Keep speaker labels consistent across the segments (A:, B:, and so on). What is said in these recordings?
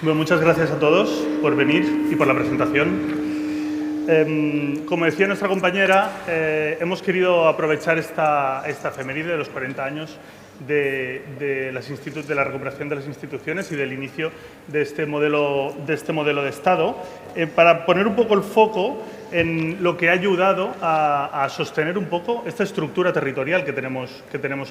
A: Bueno, muchas gracias a todos por venir y por la presentación. Como decía nuestra compañera, hemos querido aprovechar esta efeméride de los 40 años de la recuperación de las instituciones y del inicio de este modelo de Estado para poner un poco el foco en lo que ha ayudado a sostener un poco esta estructura territorial que tenemos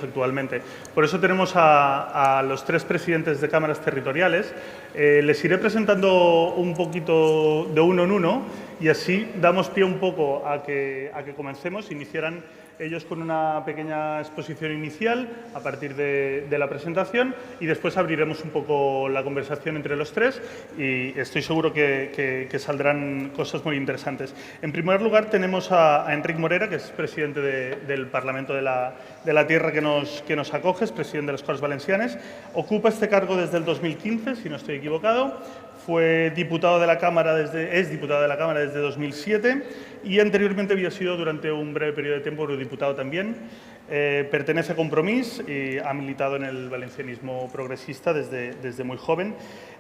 A: actualmente. Por eso tenemos a los tres presidentes de cámaras territoriales. Les iré presentando un poquito de uno en uno y así damos pie un poco a que comencemos. Iniciarán ellos con una pequeña exposición inicial a partir de la presentación y después abriremos un poco la conversación entre los tres y estoy seguro que saldrán cosas muy interesantes. En primer lugar tenemos a Enric Morera, que es presidente del Parlamento de la Tierra que nos acoge, es presidente de las Corts Valencianes. Ocupa este cargo desde el 2015, si no estoy equivocado. Fue diputado de la Cámara es diputado de la Cámara desde 2007 y anteriormente había sido durante un breve periodo de tiempo eurodiputado también. Pertenece a Compromís y ha militado en el valencianismo progresista desde muy joven.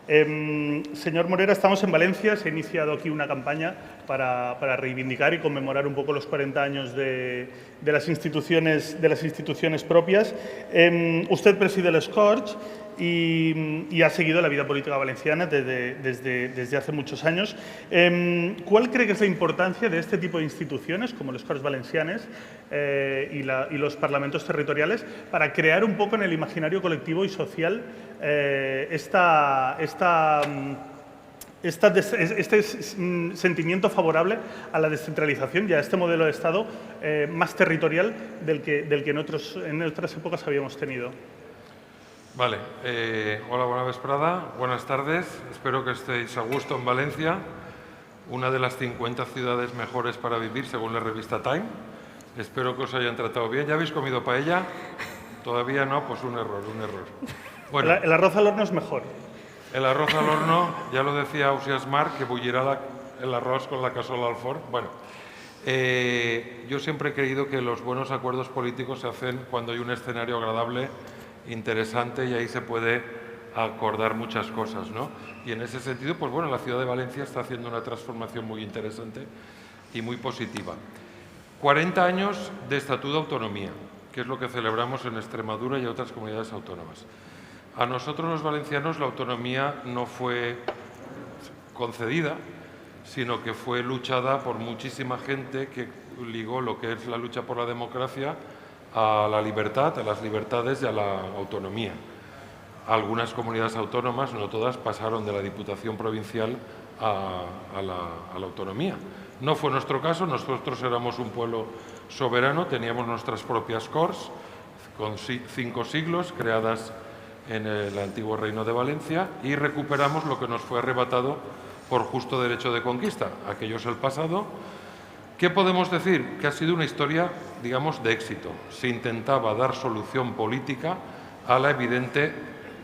A: Señor Morera, estamos en Valencia. Se ha iniciado aquí una campaña para reivindicar y conmemorar un poco los 40 años de las instituciones propias. Usted preside les Corts y ha seguido la vida política valenciana desde hace muchos años. ¿Cuál cree que es la importancia de este tipo de instituciones, como les Corts Valencianes y los parlamentos territoriales, para crear un poco en el imaginario colectivo y social este sentimiento favorable a la descentralización y a este modelo de Estado más territorial del que en otras épocas habíamos tenido?
B: Vale. Hola, buena vesprada. Buenas tardes. Espero que estéis a gusto en Valencia, una de las 50 ciudades mejores para vivir, según la revista Time. Espero que os hayan tratado bien. ¿Ya habéis comido paella? ¿Todavía no? Pues un error. Bueno,
A: el arroz al horno es mejor.
B: El arroz al horno, ya lo decía Ausias Marc, que bullirá el arroz con la casola al forn. Bueno, yo siempre he creído que los buenos acuerdos políticos se hacen cuando hay un escenario agradable, interesante, y ahí se puede acordar muchas cosas, ¿no? Y en ese sentido, pues bueno, la ciudad de Valencia está haciendo una transformación muy interesante y muy positiva. 40 años de Estatuto de Autonomía, que es lo que celebramos en Extremadura y otras comunidades autónomas. A nosotros los valencianos la autonomía no fue concedida, sino que fue luchada por muchísima gente que ligó lo que es la lucha por la democracia a la libertad, a las libertades y a la autonomía. Algunas comunidades autónomas, no todas, pasaron de la Diputación Provincial a la autonomía. No fue nuestro caso. Nosotros éramos un pueblo soberano, teníamos nuestras propias Corts, con 5 siglos, creadas en el antiguo Reino de Valencia, y recuperamos lo que nos fue arrebatado por justo derecho de conquista. Aquello es el pasado. ¿Qué podemos decir? Que ha sido una historia, digamos, de éxito. Se intentaba dar solución política a la evidente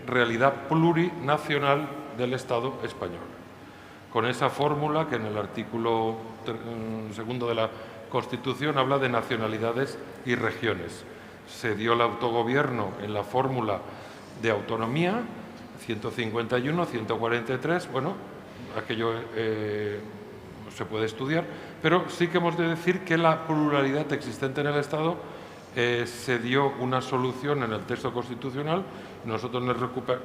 B: realidad plurinacional del Estado español, con esa fórmula que en el artículo 2 de la Constitución habla de nacionalidades y regiones. Se dio el autogobierno en la fórmula de autonomía, 151, 143, bueno, aquello se puede estudiar, pero sí que hemos de decir que la pluralidad existente en el Estado se dio una solución en el texto constitucional. Nosotros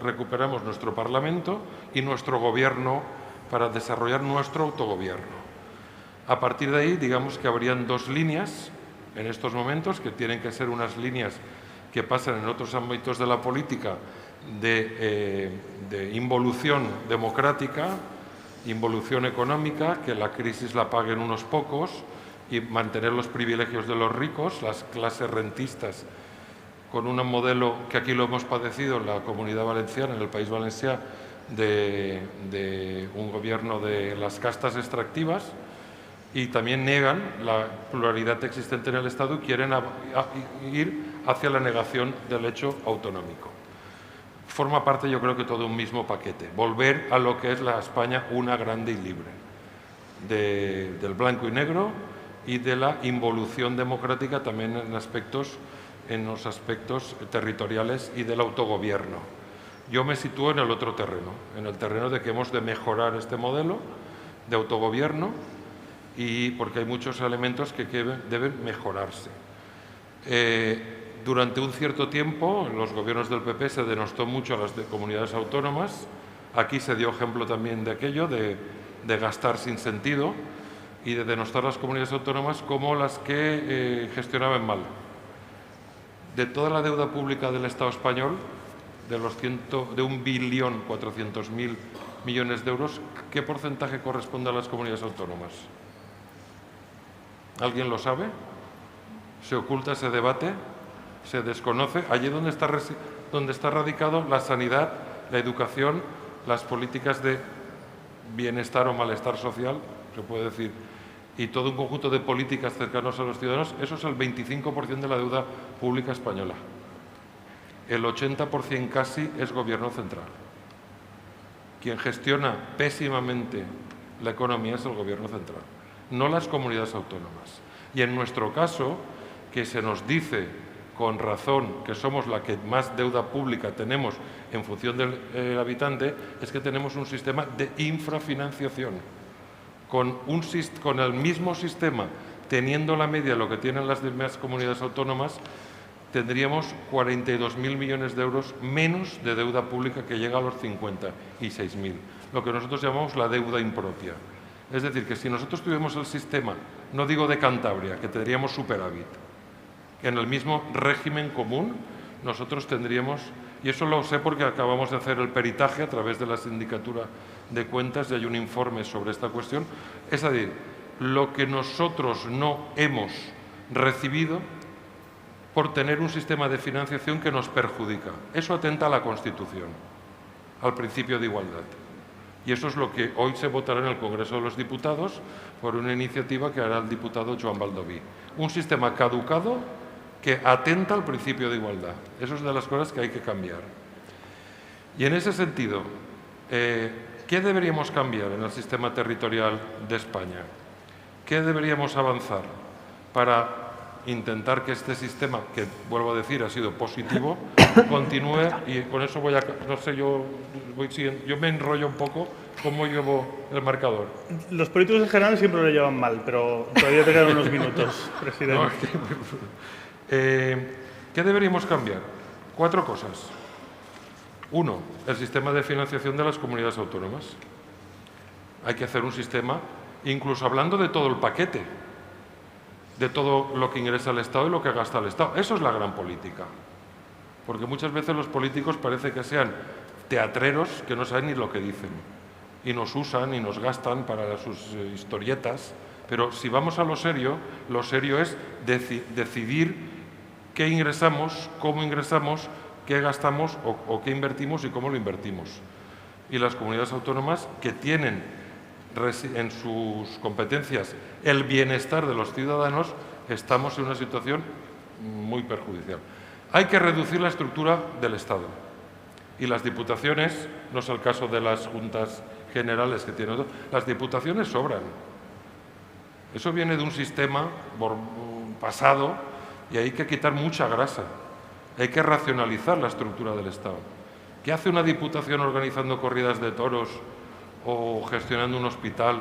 B: recuperamos nuestro Parlamento y nuestro Gobierno para desarrollar nuestro autogobierno. A partir de ahí, digamos que habrían 2 líneas en estos momentos, que tienen que ser unas líneas que pasan en otros ámbitos de la política de involución democrática, involución económica, que la crisis la paguen unos pocos y mantener los privilegios de los ricos, las clases rentistas, con un modelo que aquí lo hemos padecido en la Comunidad Valenciana, en el País Valencià, de un gobierno de las castas extractivas, y también niegan la pluralidad existente en el Estado y quieren ir hacia la negación del hecho autonómico. Forma parte, yo creo que todo un mismo paquete, volver a lo que es la España una grande y libre, del blanco y negro y de la involución democrática también en los aspectos territoriales y del autogobierno. Yo me sitúo en el otro terreno, en el terreno de que hemos de mejorar este modelo de autogobierno y porque hay muchos elementos que deben mejorarse. Durante un cierto tiempo, en los gobiernos del PP se denostó mucho a las comunidades autónomas. Aquí se dio ejemplo también de aquello, de gastar sin sentido y de denostar a las comunidades autónomas como las que gestionaban mal. De toda la deuda pública del Estado español, de 1.400.000 millones de euros, ¿qué porcentaje corresponde a las comunidades autónomas? ¿Alguien lo sabe? ¿Se oculta ese debate? ¿Se desconoce? Allí donde está radicado la sanidad, la educación, las políticas de bienestar o malestar social, se puede decir, y todo un conjunto de políticas cercanas a los ciudadanos, eso es el 25% de la deuda pública española. El 80% casi es gobierno central. Quien gestiona pésimamente la economía es el gobierno central, no las comunidades autónomas. Y en nuestro caso, que se nos dice con razón que somos la que más deuda pública tenemos en función del habitante, es que tenemos un sistema de infrafinanciación. Con el mismo sistema, teniendo la media de lo que tienen las demás comunidades autónomas, tendríamos 42.000 millones de euros menos de deuda pública, que llega a los 56.000, lo que nosotros llamamos la deuda impropia. Es decir, que si nosotros tuviéramos el sistema, no digo de Cantabria, que tendríamos superávit, en el mismo régimen común, nosotros tendríamos, y eso lo sé porque acabamos de hacer el peritaje a través de la Sindicatura de Cuentas y hay un informe sobre esta cuestión, es decir, lo que nosotros no hemos recibido por tener un sistema de financiación que nos perjudica. Eso atenta a la Constitución, al principio de igualdad. Y eso es lo que hoy se votará en el Congreso de los Diputados por una iniciativa que hará el diputado Joan Baldoví. Un sistema caducado que atenta al principio de igualdad. Eso es de las cosas que hay que cambiar. Y en ese sentido, ¿qué deberíamos cambiar en el sistema territorial de España? ¿Qué deberíamos avanzar para intentar que este sistema, que vuelvo a decir ha sido positivo, continúe? Y con eso voy a, no sé, yo voy siguiendo, yo me enrollo un poco. ¿Cómo llevo el marcador?
A: Los políticos en general siempre lo llevan mal, pero todavía te quedan unos minutos, presidente.
B: No, ¿qué deberíamos cambiar? 4 cosas. 1, el sistema de financiación de las comunidades autónomas. Hay que hacer un sistema, incluso hablando de todo el paquete, de todo lo que ingresa al Estado y lo que gasta el Estado. Eso es la gran política. Porque muchas veces los políticos parece que sean teatreros que no saben ni lo que dicen. Y nos usan y nos gastan para sus historietas. Pero si vamos a lo serio es decidir qué ingresamos, cómo ingresamos, qué gastamos o qué invertimos y cómo lo invertimos. Y las comunidades autónomas que tienen en sus competencias el bienestar de los ciudadanos, estamos en una situación muy perjudicial. Hay que reducir la estructura del Estado. Y las diputaciones, no es el caso de las juntas generales que tienen, las diputaciones sobran. Eso viene de un sistema pasado y hay que quitar mucha grasa. Hay que racionalizar la estructura del Estado. ¿Qué hace una diputación organizando corridas de toros o gestionando un hospital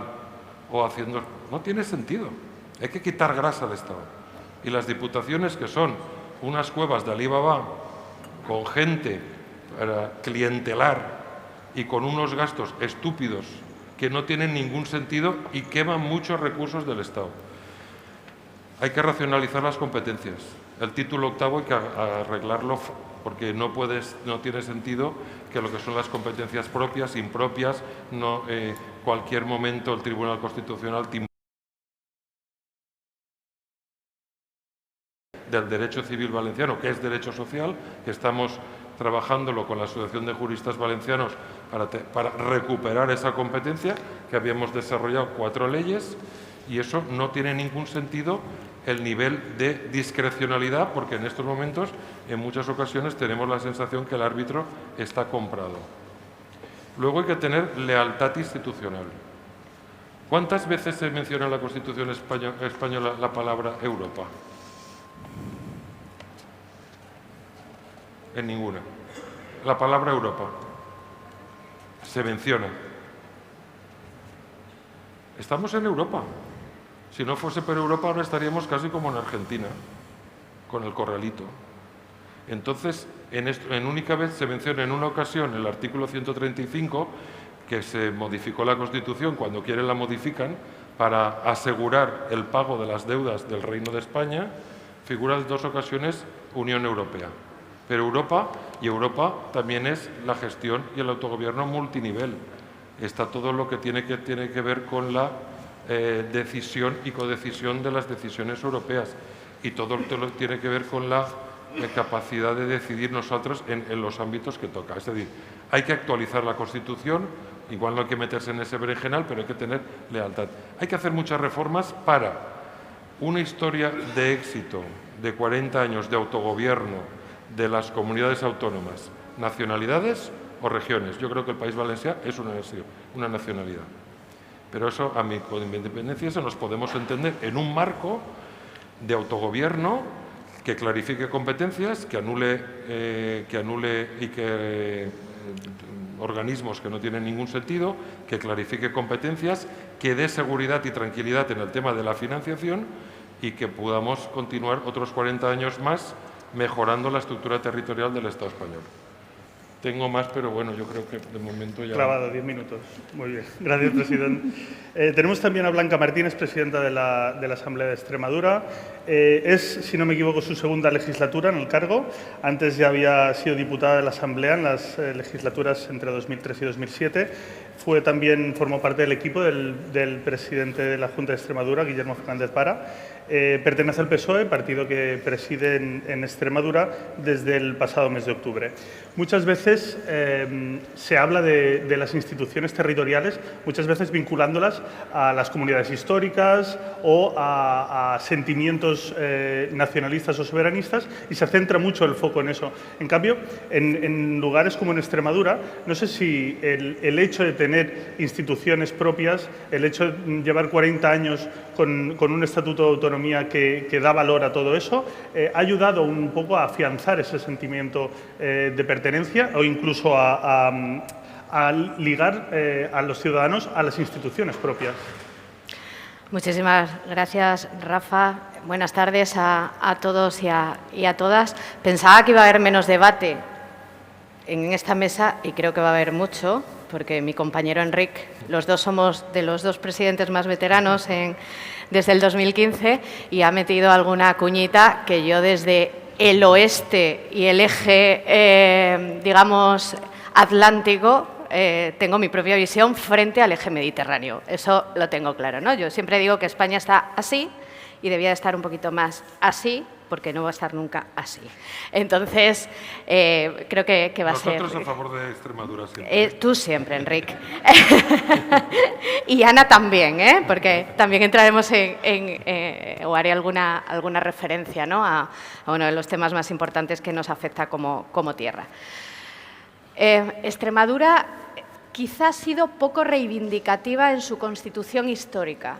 B: o haciendo...? No tiene sentido. Hay que quitar grasa del Estado. Y las diputaciones, que son unas cuevas de Alibaba con gente para clientelar y con unos gastos estúpidos que no tienen ningún sentido y queman muchos recursos del Estado. Hay que racionalizar las competencias. El título octavo hay que arreglarlo porque no tiene sentido que lo que son las competencias propias, impropias, cualquier momento el Tribunal Constitucional del derecho civil valenciano, que es derecho social, que estamos trabajándolo con la Asociación de Juristas Valencianos para recuperar esa competencia, que habíamos desarrollado 4 leyes, y eso no tiene ningún sentido el nivel de discrecionalidad, porque en estos momentos, en muchas ocasiones, tenemos la sensación que el árbitro está comprado. Luego hay que tener lealtad institucional. ¿Cuántas veces se menciona en la Constitución española la palabra Europa? En ninguna. La palabra Europa. se menciona. Estamos en Europa. Si no fuese por Europa, ahora estaríamos casi como en Argentina, con el corralito. Entonces, en única vez se menciona en una ocasión el artículo 135, que se modificó la Constitución, cuando quieren la modifican, para asegurar el pago de las deudas del Reino de España, figura en 2 ocasiones Unión Europea. Pero Europa también es la gestión y el autogobierno multinivel. Está todo lo que tiene que ver con la decisión y codecisión de las decisiones europeas, y todo lo que tiene que ver con la capacidad de decidir nosotros en los ámbitos que toca. Es decir, hay que actualizar la Constitución, igual no hay que meterse en ese berenjenal, pero hay que tener lealtad. Hay que hacer muchas reformas para una historia de éxito de 40 años de autogobierno de las comunidades autónomas, nacionalidades o regiones. Yo creo que el País Valencià es una nacionalidad. Pero eso, con independencia, eso nos podemos entender en un marco de autogobierno que clarifique competencias, que anule y que organismos que no tienen ningún sentido, que clarifique competencias, que dé seguridad y tranquilidad en el tema de la financiación y que podamos continuar otros 40 años más mejorando la estructura territorial del Estado español. Tengo más, pero bueno, yo creo que de momento ya...
A: Clavado, 10 minutos. Muy bien. Gracias, presidente. Tenemos también a Blanca Martínez, presidenta de la Asamblea de Extremadura. Es, si no me equivoco, su segunda legislatura en el cargo. Antes ya había sido diputada de la Asamblea en las legislaturas entre 2003 y 2007. Formó parte del equipo del presidente de la Junta de Extremadura, Guillermo Fernández Vara. Pertenece al PSOE, partido que preside en Extremadura desde el pasado mes de octubre. Muchas veces se habla de las instituciones territoriales, muchas veces vinculándolas a las comunidades históricas o a sentimientos nacionalistas o soberanistas, y se centra mucho el foco en eso. En cambio, en lugares como en Extremadura, no sé si el hecho de tener instituciones propias, el hecho de llevar 40 años con un estatuto de autonomía que da valor a todo eso, ha ayudado un poco a afianzar ese sentimiento de pertenencia o incluso a ligar a los ciudadanos a las instituciones propias.
C: Muchísimas gracias, Rafa. Buenas tardes a todos y a todas. Pensaba que iba a haber menos debate en esta mesa y creo que va a haber mucho, porque mi compañero Enric, los dos somos de los 2 presidentes más veteranos desde el 2015, y ha metido alguna cuñita que yo desde el oeste y el eje, digamos, atlántico, tengo mi propia visión frente al eje mediterráneo. Eso lo tengo claro, ¿no? Yo siempre digo que España está así y debía de estar un poquito más así, porque no va a estar nunca así. Entonces, creo que va a ser...
B: Nosotros a favor de Extremadura siempre.
C: Tú siempre, Enric. Y Ana también, porque también entraremos o haré alguna referencia, ¿no?, a uno de los temas más importantes que nos afecta como tierra. Extremadura quizá ha sido poco reivindicativa en su constitución histórica,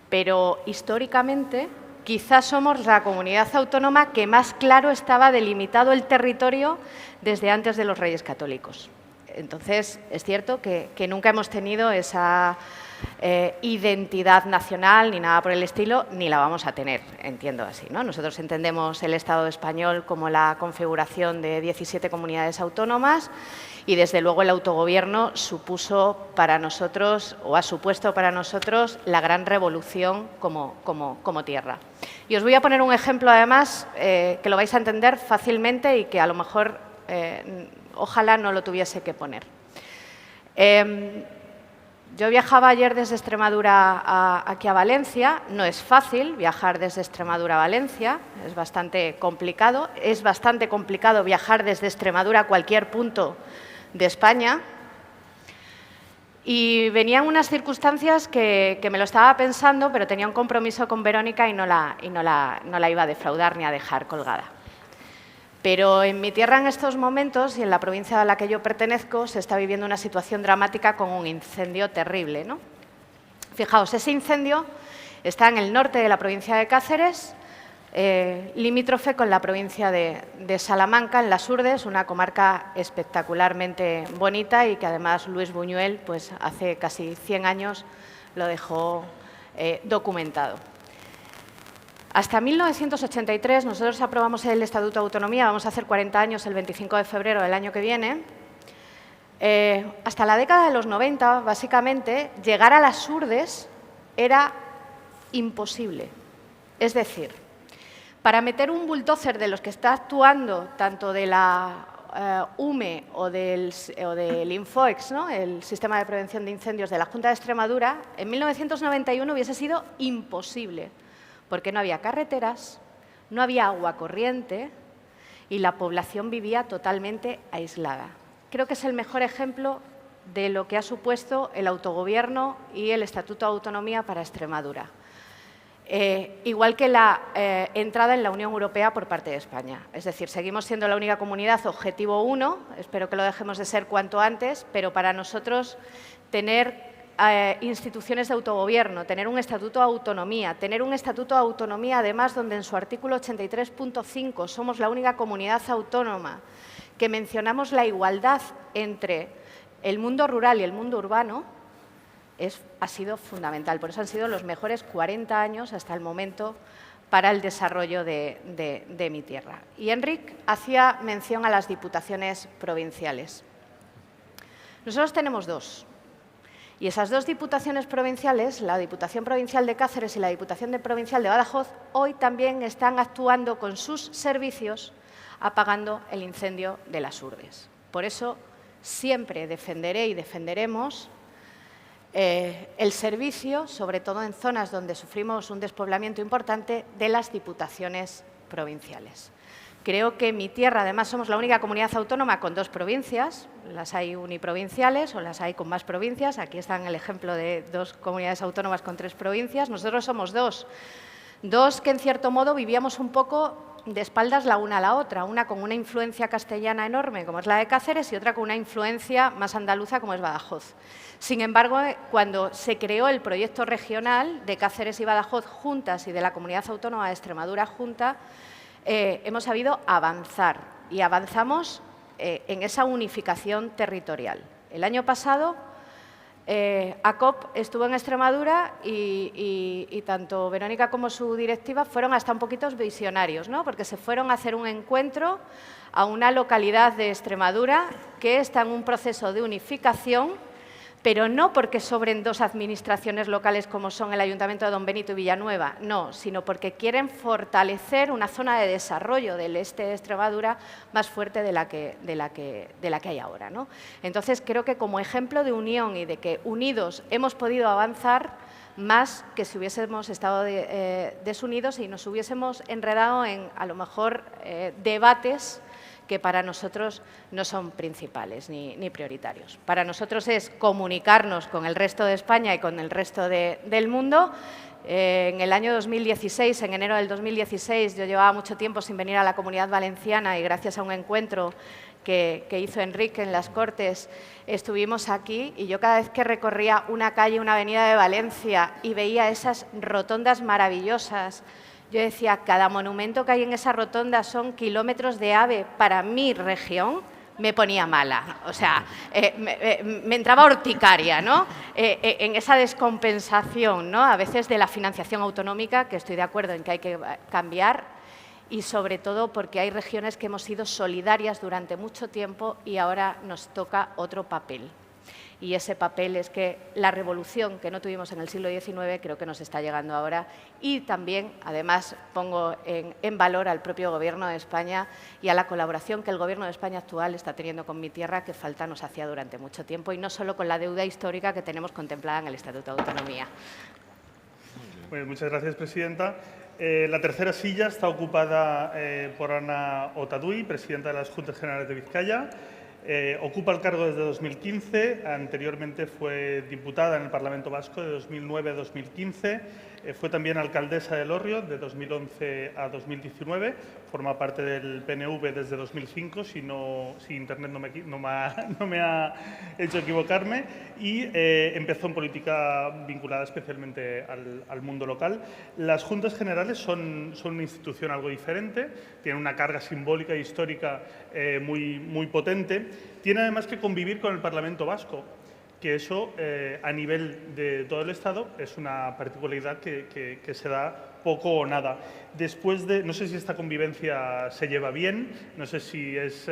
C: pero históricamente quizás somos la comunidad autónoma que más claro estaba delimitado el territorio desde antes de los Reyes Católicos. Entonces, es cierto que nunca hemos tenido esa identidad nacional ni nada por el estilo, ni la vamos a tener, entiendo así, ¿no? Nosotros entendemos el Estado español como la configuración de 17 comunidades autónomas, y desde luego el autogobierno supuso para nosotros, o ha supuesto para nosotros, la gran revolución como tierra. Y os voy a poner un ejemplo, además, que lo vais a entender fácilmente y que a lo mejor ojalá no lo tuviese que poner. Yo viajaba ayer desde Extremadura aquí a Valencia. No es fácil viajar desde Extremadura a Valencia, es bastante complicado. Es bastante complicado viajar desde Extremadura a cualquier punto de España. Y venían unas circunstancias que me lo estaba pensando, pero tenía un compromiso con Verónica y no la iba a defraudar ni a dejar colgada. Pero en mi tierra en estos momentos, y en la provincia a la que yo pertenezco, se está viviendo una situación dramática con un incendio terrible, ¿no? Fijaos, ese incendio está en el norte de la provincia de Cáceres, limítrofe con la provincia de Salamanca, en las Urdes, una comarca espectacularmente bonita y que además Luis Buñuel, pues hace casi 100 años, lo dejó documentado. Hasta 1983 nosotros aprobamos el Estatuto de Autonomía, vamos a hacer 40 años el 25 de febrero del año que viene. Hasta la década de los 90, básicamente, llegar a las Urdes era imposible. Es decir, para meter un bulldozer de los que está actuando, tanto de la UME o del Infoex, ¿no?, el Sistema de Prevención de Incendios de la Junta de Extremadura, en 1991 hubiese sido imposible, porque no había carreteras, no había agua corriente y la población vivía totalmente aislada. Creo que es el mejor ejemplo de lo que ha supuesto el autogobierno y el Estatuto de Autonomía para Extremadura. Igual que la entrada en la Unión Europea por parte de España. Es decir, seguimos siendo la única comunidad objetivo 1, espero que lo dejemos de ser cuanto antes, pero para nosotros tener instituciones de autogobierno, tener un Estatuto de Autonomía, tener un Estatuto de Autonomía además donde en su artículo 83.5 somos la única comunidad autónoma que mencionamos la igualdad entre el mundo rural y el mundo urbano, ha sido fundamental. Por eso han sido los mejores 40 años hasta el momento para el desarrollo de mi tierra. Y Enric hacía mención a las diputaciones provinciales. Nosotros tenemos dos. Y esas dos diputaciones provinciales, la Diputación Provincial de Cáceres y la Diputación Provincial de Badajoz, hoy también están actuando con sus servicios apagando el incendio de las Urdes. Por eso siempre defenderé y defenderemos el servicio, sobre todo en zonas donde sufrimos un despoblamiento importante, de las diputaciones provinciales. Creo que en mi tierra, además, somos la única comunidad autónoma con dos provincias, las hay uniprovinciales o las hay con más provincias. Aquí está el ejemplo de dos comunidades autónomas con 3 provincias. Nosotros somos dos que en cierto modo vivíamos un poco de espaldas la una a la otra, una con una influencia castellana enorme como es la de Cáceres y otra con una influencia más andaluza como es Badajoz. Sin embargo, cuando se creó el proyecto regional de Cáceres y Badajoz juntas y de la Comunidad Autónoma de Extremadura junta, hemos sabido avanzar y avanzamos en esa unificación territorial. El año pasado ACOP estuvo en Extremadura y tanto Verónica como su directiva fueron hasta un poquito visionarios, ¿no?, porque se fueron a hacer un encuentro a una localidad de Extremadura que está en un proceso de unificación, pero no porque sobren dos administraciones locales como son el Ayuntamiento de Don Benito y Villanueva, no, sino porque quieren fortalecer una zona de desarrollo del este de Extremadura más fuerte de la que hay ahora, ¿no? Entonces, creo que como ejemplo de unión y de que unidos hemos podido avanzar más que si hubiésemos estado desunidos y nos hubiésemos enredado en, a lo mejor, debates que para nosotros no son principales ni prioritarios. Para nosotros es comunicarnos con el resto de España y con el resto del mundo. En el año 2016, en enero del 2016, yo llevaba mucho tiempo sin venir a la Comunidad Valenciana y gracias a un encuentro que hizo Enric en las Cortes, estuvimos aquí y yo cada vez que recorría una calle, una avenida de Valencia y veía esas rotondas maravillosas, yo decía, cada monumento que hay en esa rotonda son kilómetros de AVE para mi región, me ponía mala. O sea, me entraba urticaria, ¿no? En esa descompensación, ¿no?, a veces de la financiación autonómica, que estoy de acuerdo en que hay que cambiar, y sobre todo porque hay regiones que hemos sido solidarias durante mucho tiempo y ahora nos toca otro papel. Y ese papel es que la revolución que no tuvimos en el siglo XIX creo que nos está llegando ahora y también, además, pongo en valor al propio Gobierno de España y a la colaboración que el Gobierno de España actual está teniendo con mi tierra, que falta nos hacía durante mucho tiempo y no solo con la deuda histórica que tenemos contemplada en el Estatuto de Autonomía.
A: Pues muchas gracias, presidenta. La tercera silla está ocupada por Ana Otadui, presidenta de las Juntas Generales de Vizcaya. Ocupa el cargo desde 2015, anteriormente fue diputada en el Parlamento Vasco de 2009 a 2015. Fue también alcaldesa de Elorrio de 2011 a 2019. Forma parte del PNV desde 2005, si Internet no me ha hecho equivocarme. Y empezó en política vinculada especialmente al mundo local. Las Juntas Generales son una institución algo diferente. Tienen una carga simbólica e histórica muy potente. Tiene además que convivir con el Parlamento Vasco, que eso a nivel de todo el Estado es una particularidad que se da poco o nada. Después no sé si esta convivencia se lleva bien, no sé si es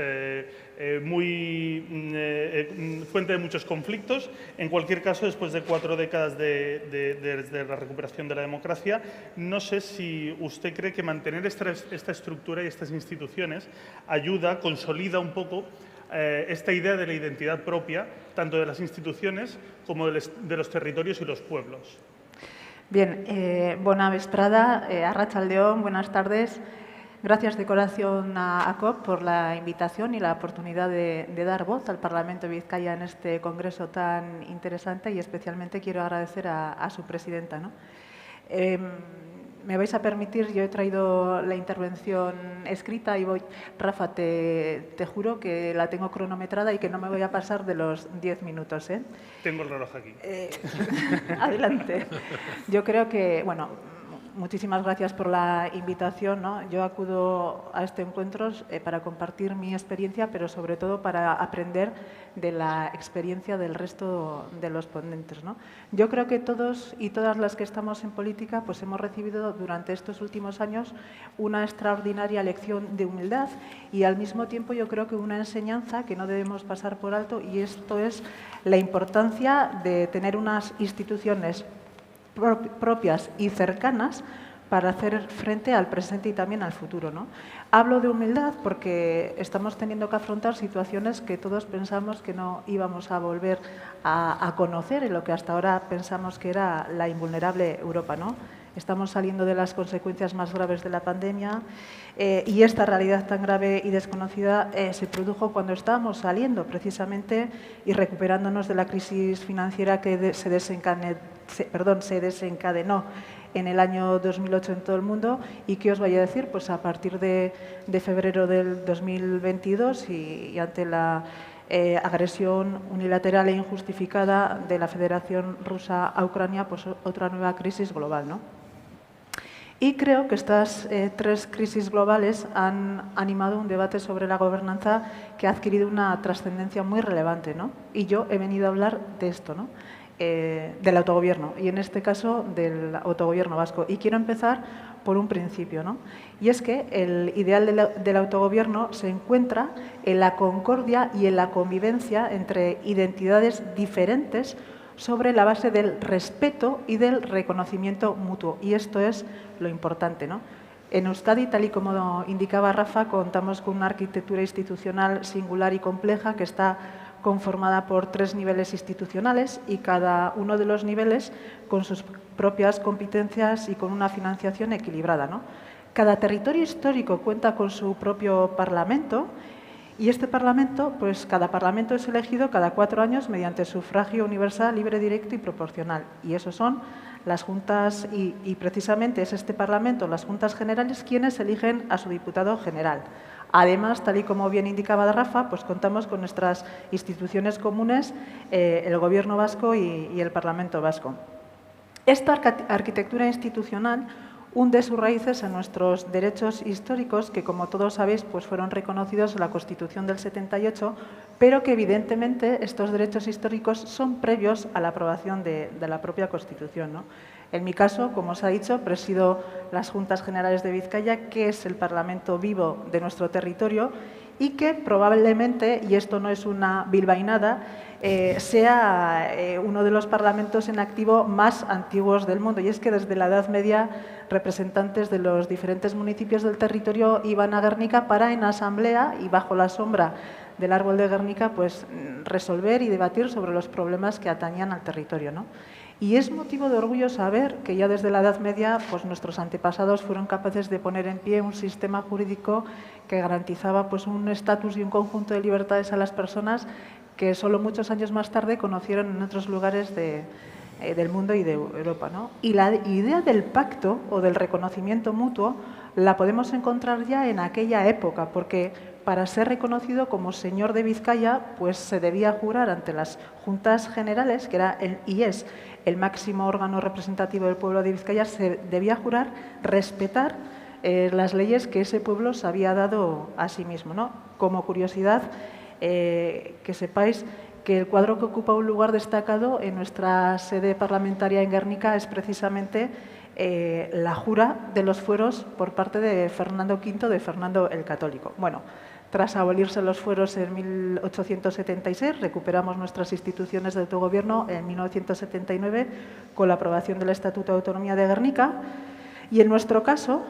A: fuente de muchos conflictos. En cualquier caso, después de 4 décadas desde la recuperación de la democracia, no sé si usted cree que mantener esta estructura y estas instituciones ayuda, consolida un poco esta idea de la identidad propia, tanto de las instituciones como de los territorios y los pueblos.
D: Bien, bona vesprada, arratsaldeon, buenas tardes. Gracias de corazón a COP por la invitación y la oportunidad de dar voz al Parlamento de Vizcaya en este congreso tan interesante, y especialmente quiero agradecer a su presidenta, ¿no? Me vais a permitir, yo he traído la intervención escrita y Rafa, te juro que la tengo cronometrada y que no me voy a pasar de los 10 minutos.
A: Tengo el reloj aquí.
D: Adelante. Yo creo que, bueno, muchísimas gracias por la invitación, ¿no? Yo acudo a este encuentro para compartir mi experiencia, pero sobre todo para aprender de la experiencia del resto de los ponentes, ¿no? Yo creo que todos y todas las que estamos en política pues hemos recibido durante estos últimos años una extraordinaria lección de humildad y al mismo tiempo yo creo que una enseñanza que no debemos pasar por alto, y esto es la importancia de tener unas instituciones propias y cercanas para hacer frente al presente y también al futuro, ¿no? Hablo de humildad porque estamos teniendo que afrontar situaciones que todos pensamos que no íbamos a volver a conocer, en lo que hasta ahora pensamos que era la invulnerable Europa, ¿no? Estamos saliendo de las consecuencias más graves de la pandemia y esta realidad tan grave y desconocida se produjo cuando estábamos saliendo precisamente y recuperándonos de la crisis financiera que se desencadenó en el año 2008 en todo el mundo. ¿Y qué os voy a decir? Pues a partir de febrero del 2022 y ante la agresión unilateral e injustificada de la Federación Rusa a Ucrania, pues otra nueva crisis global, ¿no? Y creo que estas 3 crisis globales han animado un debate sobre la gobernanza que ha adquirido una trascendencia muy relevante, ¿no? Y yo he venido a hablar de esto, ¿no? Del autogobierno, y en este caso del autogobierno vasco. Y quiero empezar por un principio, ¿no? Y es que el ideal del autogobierno se encuentra en la concordia y en la convivencia entre identidades diferentes sobre la base del respeto y del reconocimiento mutuo. Y esto es lo importante, ¿no? En Euskadi, tal y como indicaba Rafa, contamos con una arquitectura institucional singular y compleja que está conformada por 3 niveles institucionales y cada uno de los niveles con sus propias competencias y con una financiación equilibrada, ¿no? Cada territorio histórico cuenta con su propio parlamento y este parlamento, pues cada parlamento es elegido cada 4 años mediante sufragio universal, libre, directo y proporcional. Y esos son las juntas y precisamente es este parlamento, las juntas generales, quienes eligen a su diputado general. Además, tal y como bien indicaba Rafa, pues contamos con nuestras instituciones comunes, el Gobierno vasco y el Parlamento vasco. Esta arquitectura institucional hunde sus raíces en nuestros derechos históricos que, como todos sabéis, pues fueron reconocidos en la Constitución del 78, pero que evidentemente estos derechos históricos son previos a la aprobación de la propia Constitución, ¿no? En mi caso, como os ha dicho, presido las Juntas Generales de Vizcaya, que es el Parlamento vivo de nuestro territorio y que probablemente, y esto no es una bilbainada, sea uno de los parlamentos en activo más antiguos del mundo. Y es que desde la Edad Media representantes de los diferentes municipios del territorio iban a Guernica para, en asamblea y bajo la sombra del árbol de Guernica, pues resolver y debatir sobre los problemas que atañían al territorio, ¿no? Y es motivo de orgullo saber que ya desde la Edad Media pues nuestros antepasados fueron capaces de poner en pie un sistema jurídico que garantizaba pues un estatus y un conjunto de libertades a las personas que solo muchos años más tarde conocieron en otros lugares del mundo y de Europa, ¿no? Y la idea del pacto o del reconocimiento mutuo la podemos encontrar ya en aquella época, porque para ser reconocido como señor de Vizcaya, pues se debía jurar ante las Juntas Generales, que era y es el máximo órgano representativo del pueblo de Vizcaya, se debía jurar respetar las leyes que ese pueblo se había dado a sí mismo, ¿no? Como curiosidad, que sepáis que el cuadro que ocupa un lugar destacado en nuestra sede parlamentaria en Guernica es precisamente la jura de los fueros por parte de Fernando V, de Fernando el Católico. Bueno, tras abolirse los fueros en 1876, recuperamos nuestras instituciones de autogobierno en 1979 con la aprobación del Estatuto de Autonomía de Guernica y, en nuestro caso,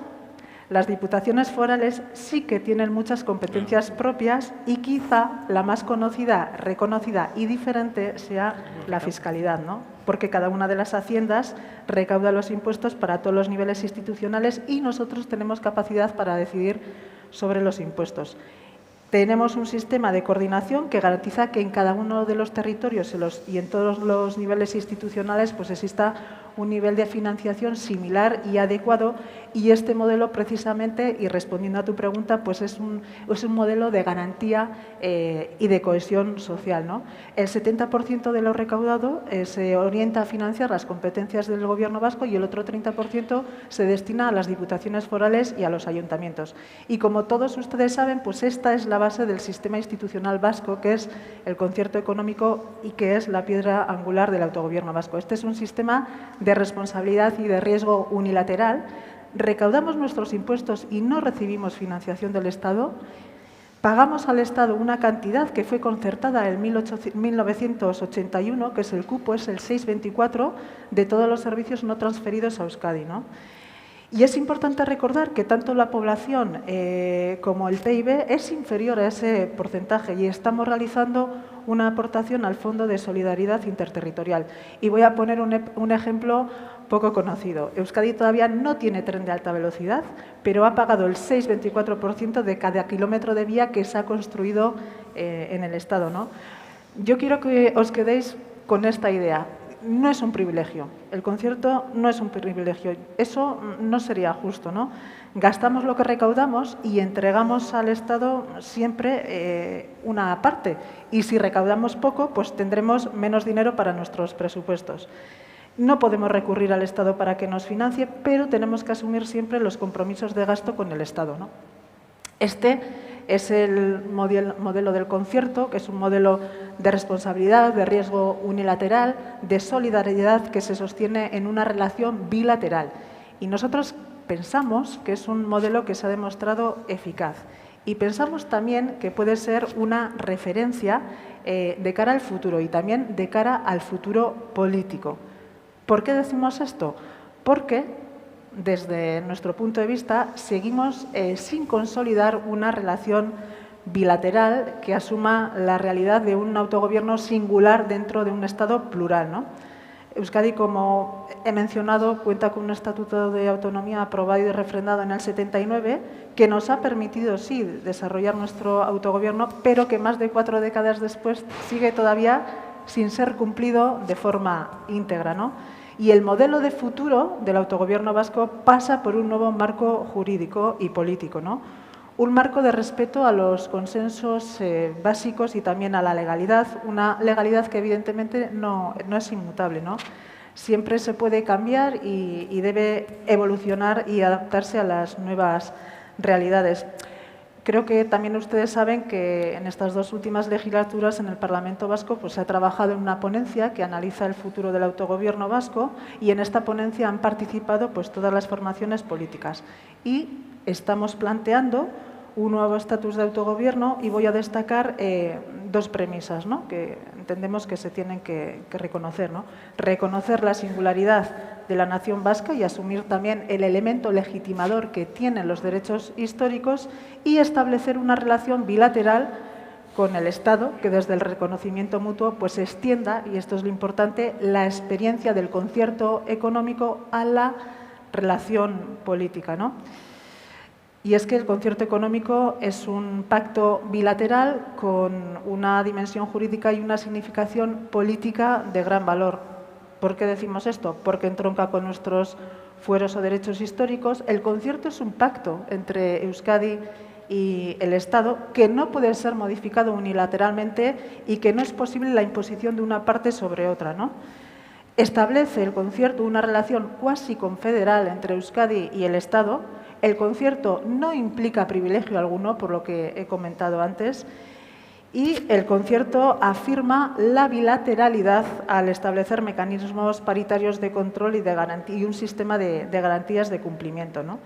D: las diputaciones forales sí que tienen muchas competencias propias y quizá la más conocida, reconocida y diferente sea la fiscalidad, ¿no? Porque cada una de las haciendas recauda los impuestos para todos los niveles institucionales y nosotros tenemos capacidad para decidir sobre los impuestos. Tenemos un sistema de coordinación que garantiza que en cada uno de los territorios y en todos los niveles institucionales pues exista un nivel de financiación similar y adecuado, y este modelo precisamente, y respondiendo a tu pregunta, pues es un modelo de garantía y de cohesión social, ¿no? El 70% de lo recaudado se orienta a financiar las competencias del Gobierno vasco y el otro 30% se destina a las diputaciones forales y a los ayuntamientos. Y como todos ustedes saben, pues esta es la base del sistema institucional vasco, que es el concierto económico y que es la piedra angular del autogobierno vasco. Este es un sistema de responsabilidad y de riesgo unilateral. Recaudamos nuestros impuestos y no recibimos financiación del Estado. Pagamos al Estado una cantidad que fue concertada en 1981, que es el cupo, es el 6,24 de todos los servicios no transferidos a Euskadi, ¿no? Y es importante recordar que tanto la población como el PIB es inferior a ese porcentaje y estamos realizando una aportación al Fondo de Solidaridad Interterritorial. Y voy a poner un ejemplo poco conocido. Euskadi todavía no tiene tren de alta velocidad, pero ha pagado el 6,24% de cada kilómetro de vía que se ha construido en el Estado, ¿no? Yo quiero que os quedéis con esta idea. No es un privilegio, el concierto no es un privilegio, eso no sería justo, ¿no? Gastamos lo que recaudamos y entregamos al Estado siempre una parte, y si recaudamos poco, pues tendremos menos dinero para nuestros presupuestos. No podemos recurrir al Estado para que nos financie, pero tenemos que asumir siempre los compromisos de gasto con el Estado, ¿no? Este es el modelo del concierto, que es un modelo de responsabilidad, de riesgo unilateral, de solidaridad que se sostiene en una relación bilateral. Y nosotros pensamos que es un modelo que se ha demostrado eficaz. Y pensamos también que puede ser una referencia de cara al futuro y también de cara al futuro político. ¿Por qué decimos esto? Porque desde nuestro punto de vista, seguimos sin consolidar una relación bilateral que asuma la realidad de un autogobierno singular dentro de un Estado plural, ¿no? Euskadi, como he mencionado, cuenta con un Estatuto de Autonomía aprobado y refrendado en el 79, que nos ha permitido, sí, desarrollar nuestro autogobierno, pero que más de 4 décadas después sigue todavía sin ser cumplido de forma íntegra, ¿no? Y el modelo de futuro del autogobierno vasco pasa por un nuevo marco jurídico y político, ¿no? Un marco de respeto a los consensos básicos y también a la legalidad, una legalidad que evidentemente no es inmutable, ¿no? Siempre se puede cambiar y debe evolucionar y adaptarse a las nuevas realidades. Creo que también ustedes saben que en estas 2 últimas legislaturas en el Parlamento Vasco pues, se ha trabajado en una ponencia que analiza el futuro del autogobierno vasco, y en esta ponencia han participado pues, todas las formaciones políticas. Y estamos planteando un nuevo estatus de autogobierno, y voy a destacar 2 premisas, ¿no?, que entendemos que se tienen que reconocer, ¿no? Reconocer la singularidad de la nación vasca y asumir también el elemento legitimador que tienen los derechos históricos, y establecer una relación bilateral con el Estado que desde el reconocimiento mutuo pues extienda, y esto es lo importante, la experiencia del concierto económico a la relación política, ¿no? Y es que el concierto económico es un pacto bilateral con una dimensión jurídica y una significación política de gran valor. ¿Por qué decimos esto? Porque entronca con nuestros fueros o derechos históricos. El concierto es un pacto entre Euskadi y el Estado que no puede ser modificado unilateralmente y que no es posible la imposición de una parte sobre otra, ¿no? Establece el concierto una relación cuasi confederal entre Euskadi y el Estado. El concierto no implica privilegio alguno, por lo que he comentado antes, y el concierto afirma la bilateralidad al establecer mecanismos paritarios de control y un sistema de garantías de cumplimiento, ¿no?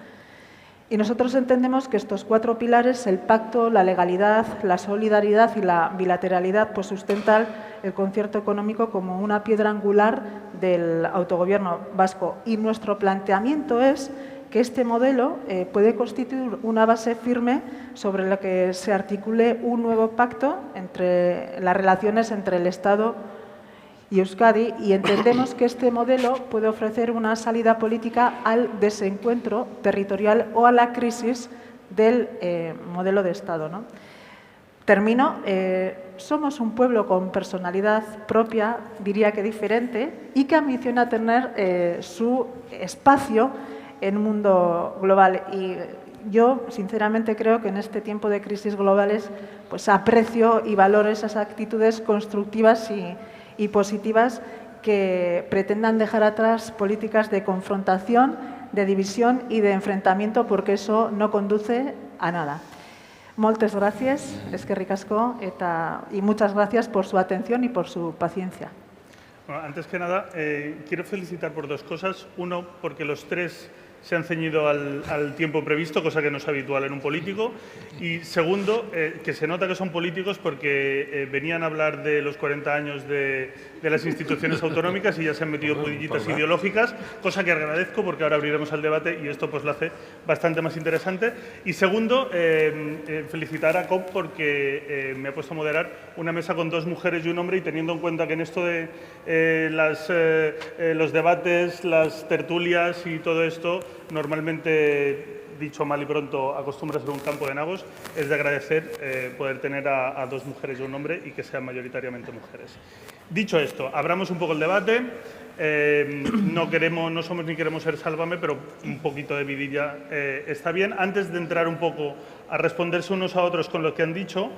D: Y nosotros entendemos que estos 4 pilares, el pacto, la legalidad, la solidaridad y la bilateralidad, pues sustentan el concierto económico como una piedra angular del autogobierno vasco. Y nuestro planteamiento es que este modelo puede constituir una base firme sobre la que se articule un nuevo pacto entre las relaciones entre el Estado y Euskadi, y entendemos que este modelo puede ofrecer una salida política al desencuentro territorial o a la crisis del modelo de Estado, ¿no? Termino. Somos un pueblo con personalidad propia, diría que diferente, y que ambiciona tener su espacio en un mundo global. Y yo, sinceramente, creo que en este tiempo de crisis globales, pues aprecio y valoro esas actitudes constructivas y positivas que pretendan dejar atrás políticas de confrontación, de división y de enfrentamiento, porque eso no conduce a nada. Moltes gracias, eskerrik asko, y muchas gracias por su atención y por su paciencia.
A: Bueno, antes que nada, quiero felicitar por 2 cosas. Uno, porque los 3 se han ceñido al tiempo previsto, cosa que no es habitual en un político. Y segundo, que se nota que son políticos porque venían a hablar de los 40 años de las instituciones autonómicas y ya se han metido pudillitas ideológicas, cosa que agradezco porque ahora abriremos el debate y esto pues lo hace bastante más interesante. Y segundo, felicitar a COP porque me ha puesto a moderar una mesa con 2 mujeres y un hombre, y teniendo en cuenta que en esto de los debates, las tertulias y todo esto, normalmente, dicho mal y pronto, acostumbra a ser un campo de nabos, es de agradecer poder tener a 2 mujeres y un hombre y que sean mayoritariamente mujeres. Dicho esto, abramos un poco el debate. No somos ni queremos ser Sálvame, pero un poquito de vidilla está bien. Antes de entrar un poco a responderse unos a otros con lo que han dicho,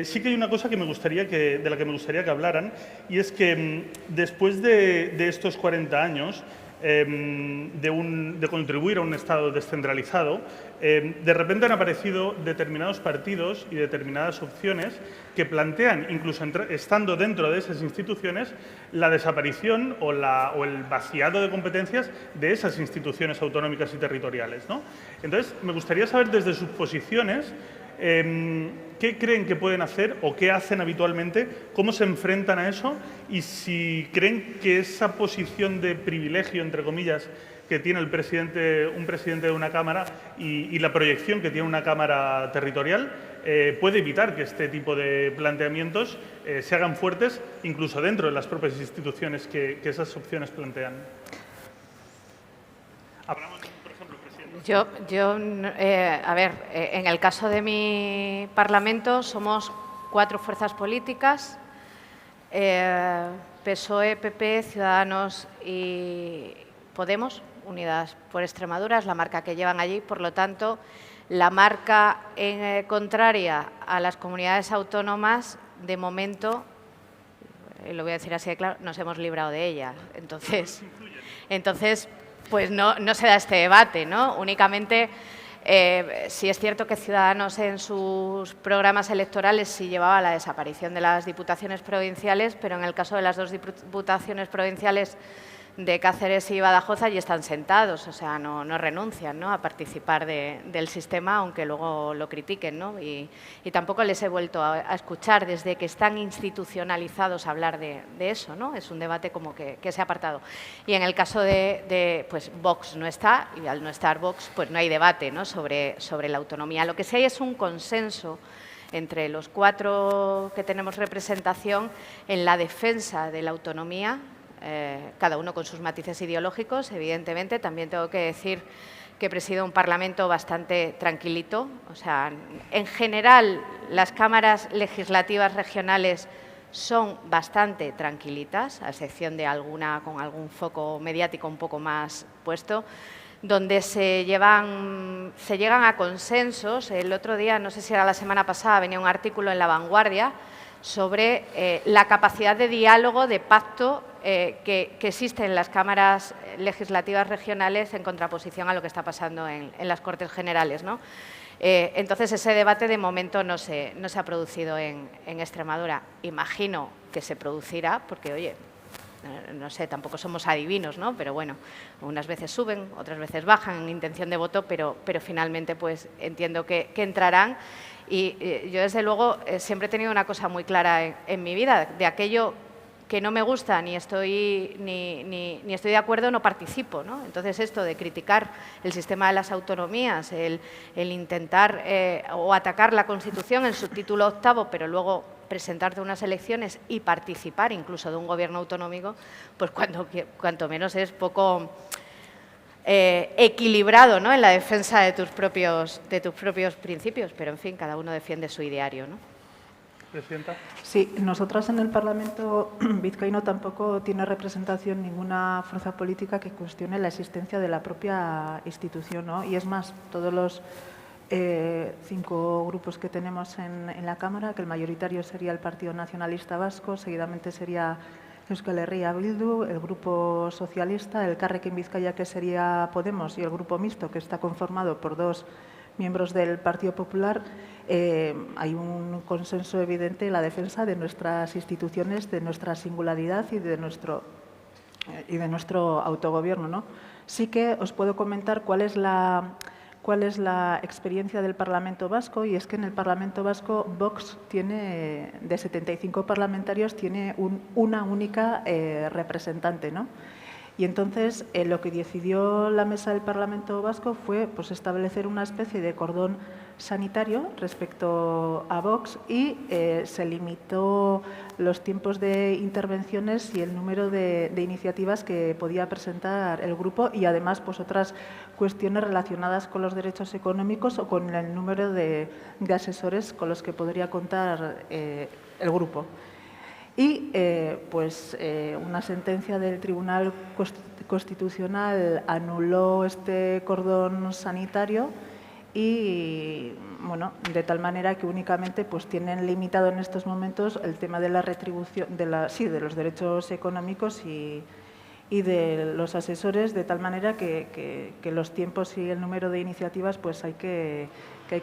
A: sí que hay una cosa de la que me gustaría que hablaran, y es que después de estos 40 años, de contribuir a un Estado descentralizado, de repente han aparecido determinados partidos y determinadas opciones que plantean, incluso estando dentro de esas instituciones, la desaparición o el vaciado de competencias de esas instituciones autonómicas y territoriales, ¿no? Entonces, me gustaría saber desde sus posiciones qué creen que pueden hacer o qué hacen habitualmente, cómo se enfrentan a eso, y si creen que esa posición de privilegio, entre comillas, que tiene un presidente de una Cámara y la proyección que tiene una Cámara territorial puede evitar que este tipo de planteamientos se hagan fuertes incluso dentro de las propias instituciones que esas opciones plantean. Hablamos, por ejemplo, presidente.
C: A ver, en el caso de mi Parlamento somos 4 fuerzas políticas, PSOE, PP, Ciudadanos y Podemos, Unidas por Extremadura, es la marca que llevan allí. Por lo tanto, la marca contraria a las comunidades autónomas, de momento, lo voy a decir así de claro, nos hemos librado de ella. Entonces pues no se da este debate, ¿no? Únicamente, sí es cierto que Ciudadanos en sus programas electorales sí llevaba la desaparición de las diputaciones provinciales, pero en el caso de las 2 diputaciones provinciales de Cáceres y Badajoz, allí están sentados, o sea, no renuncian, ¿no?, a participar del sistema, aunque luego lo critiquen, ¿no? Y tampoco les he vuelto a escuchar desde que están institucionalizados a hablar de eso, ¿no? Es un debate como que se ha apartado. Y en el caso pues Vox no está, y al no estar Vox, pues no hay debate, ¿no?, sobre la autonomía. Lo que sí hay es un consenso entre los 4 que tenemos representación en la defensa de la autonomía, cada uno con sus matices ideológicos, evidentemente. También tengo que decir que presido un Parlamento bastante tranquilito. O sea, en general, las cámaras legislativas regionales son bastante tranquilitas, a excepción de alguna con algún foco mediático un poco más puesto, donde se llegan a consensos. El otro día, no sé si era la semana pasada, venía un artículo en La Vanguardia sobre la capacidad de diálogo, de pacto que existe en las cámaras legislativas regionales en contraposición a lo que está pasando en las Cortes Generales, ¿no? Entonces, ese debate de momento no se ha producido en Extremadura. Imagino que se producirá porque, oye, no sé, tampoco somos adivinos, ¿no? Pero bueno, unas veces suben, otras veces bajan en intención de voto, pero finalmente pues entiendo que entrarán. Y yo, desde luego, siempre he tenido una cosa muy clara en mi vida: de aquello que no me gusta ni estoy de acuerdo, no participo, ¿no? Entonces, esto de criticar el sistema de las autonomías, el intentar o atacar la Constitución en su título 8º, pero luego presentarte a unas elecciones y participar incluso de un gobierno autonómico, pues cuanto menos es poco equilibrado, ¿no?, en la defensa de tus propios principios. Pero, en fin, cada uno defiende su ideario, ¿no?
A: Presidenta.
D: Sí, nosotras en el Parlamento vizcaíno tampoco tiene representación ninguna fuerza política que cuestione la existencia de la propia institución, ¿no? Y es más, todos los 5 grupos que tenemos en la Cámara, que el mayoritario sería el Partido Nacionalista Vasco, seguidamente sería Euskal Herria Bildu, el Grupo Socialista, el Elkarrekin Bizkaia, que sería Podemos, y el Grupo Mixto, que está conformado por 2 miembros del Partido Popular. Hay un consenso evidente en la defensa de nuestras instituciones, de nuestra singularidad y de nuestro autogobierno, ¿no? Sí que os puedo comentar cuál es la experiencia del Parlamento Vasco, y es que en el Parlamento Vasco Vox tiene, de 75 parlamentarios, tiene una única representante, ¿no? Y entonces lo que decidió la mesa del Parlamento Vasco fue pues establecer una especie de cordón sanitario respecto a Vox, y se limitó los tiempos de intervenciones y el número de iniciativas que podía presentar el grupo, y además pues otras cuestiones relacionadas con los derechos económicos o con el número de asesores con los que podría contar el grupo. Y una sentencia del Tribunal Constitucional anuló este cordón sanitario, y bueno, de tal manera que únicamente pues tienen limitado en estos momentos el tema de la retribución, de los derechos económicos y de los asesores, de tal manera que los tiempos y el número de iniciativas pues hay que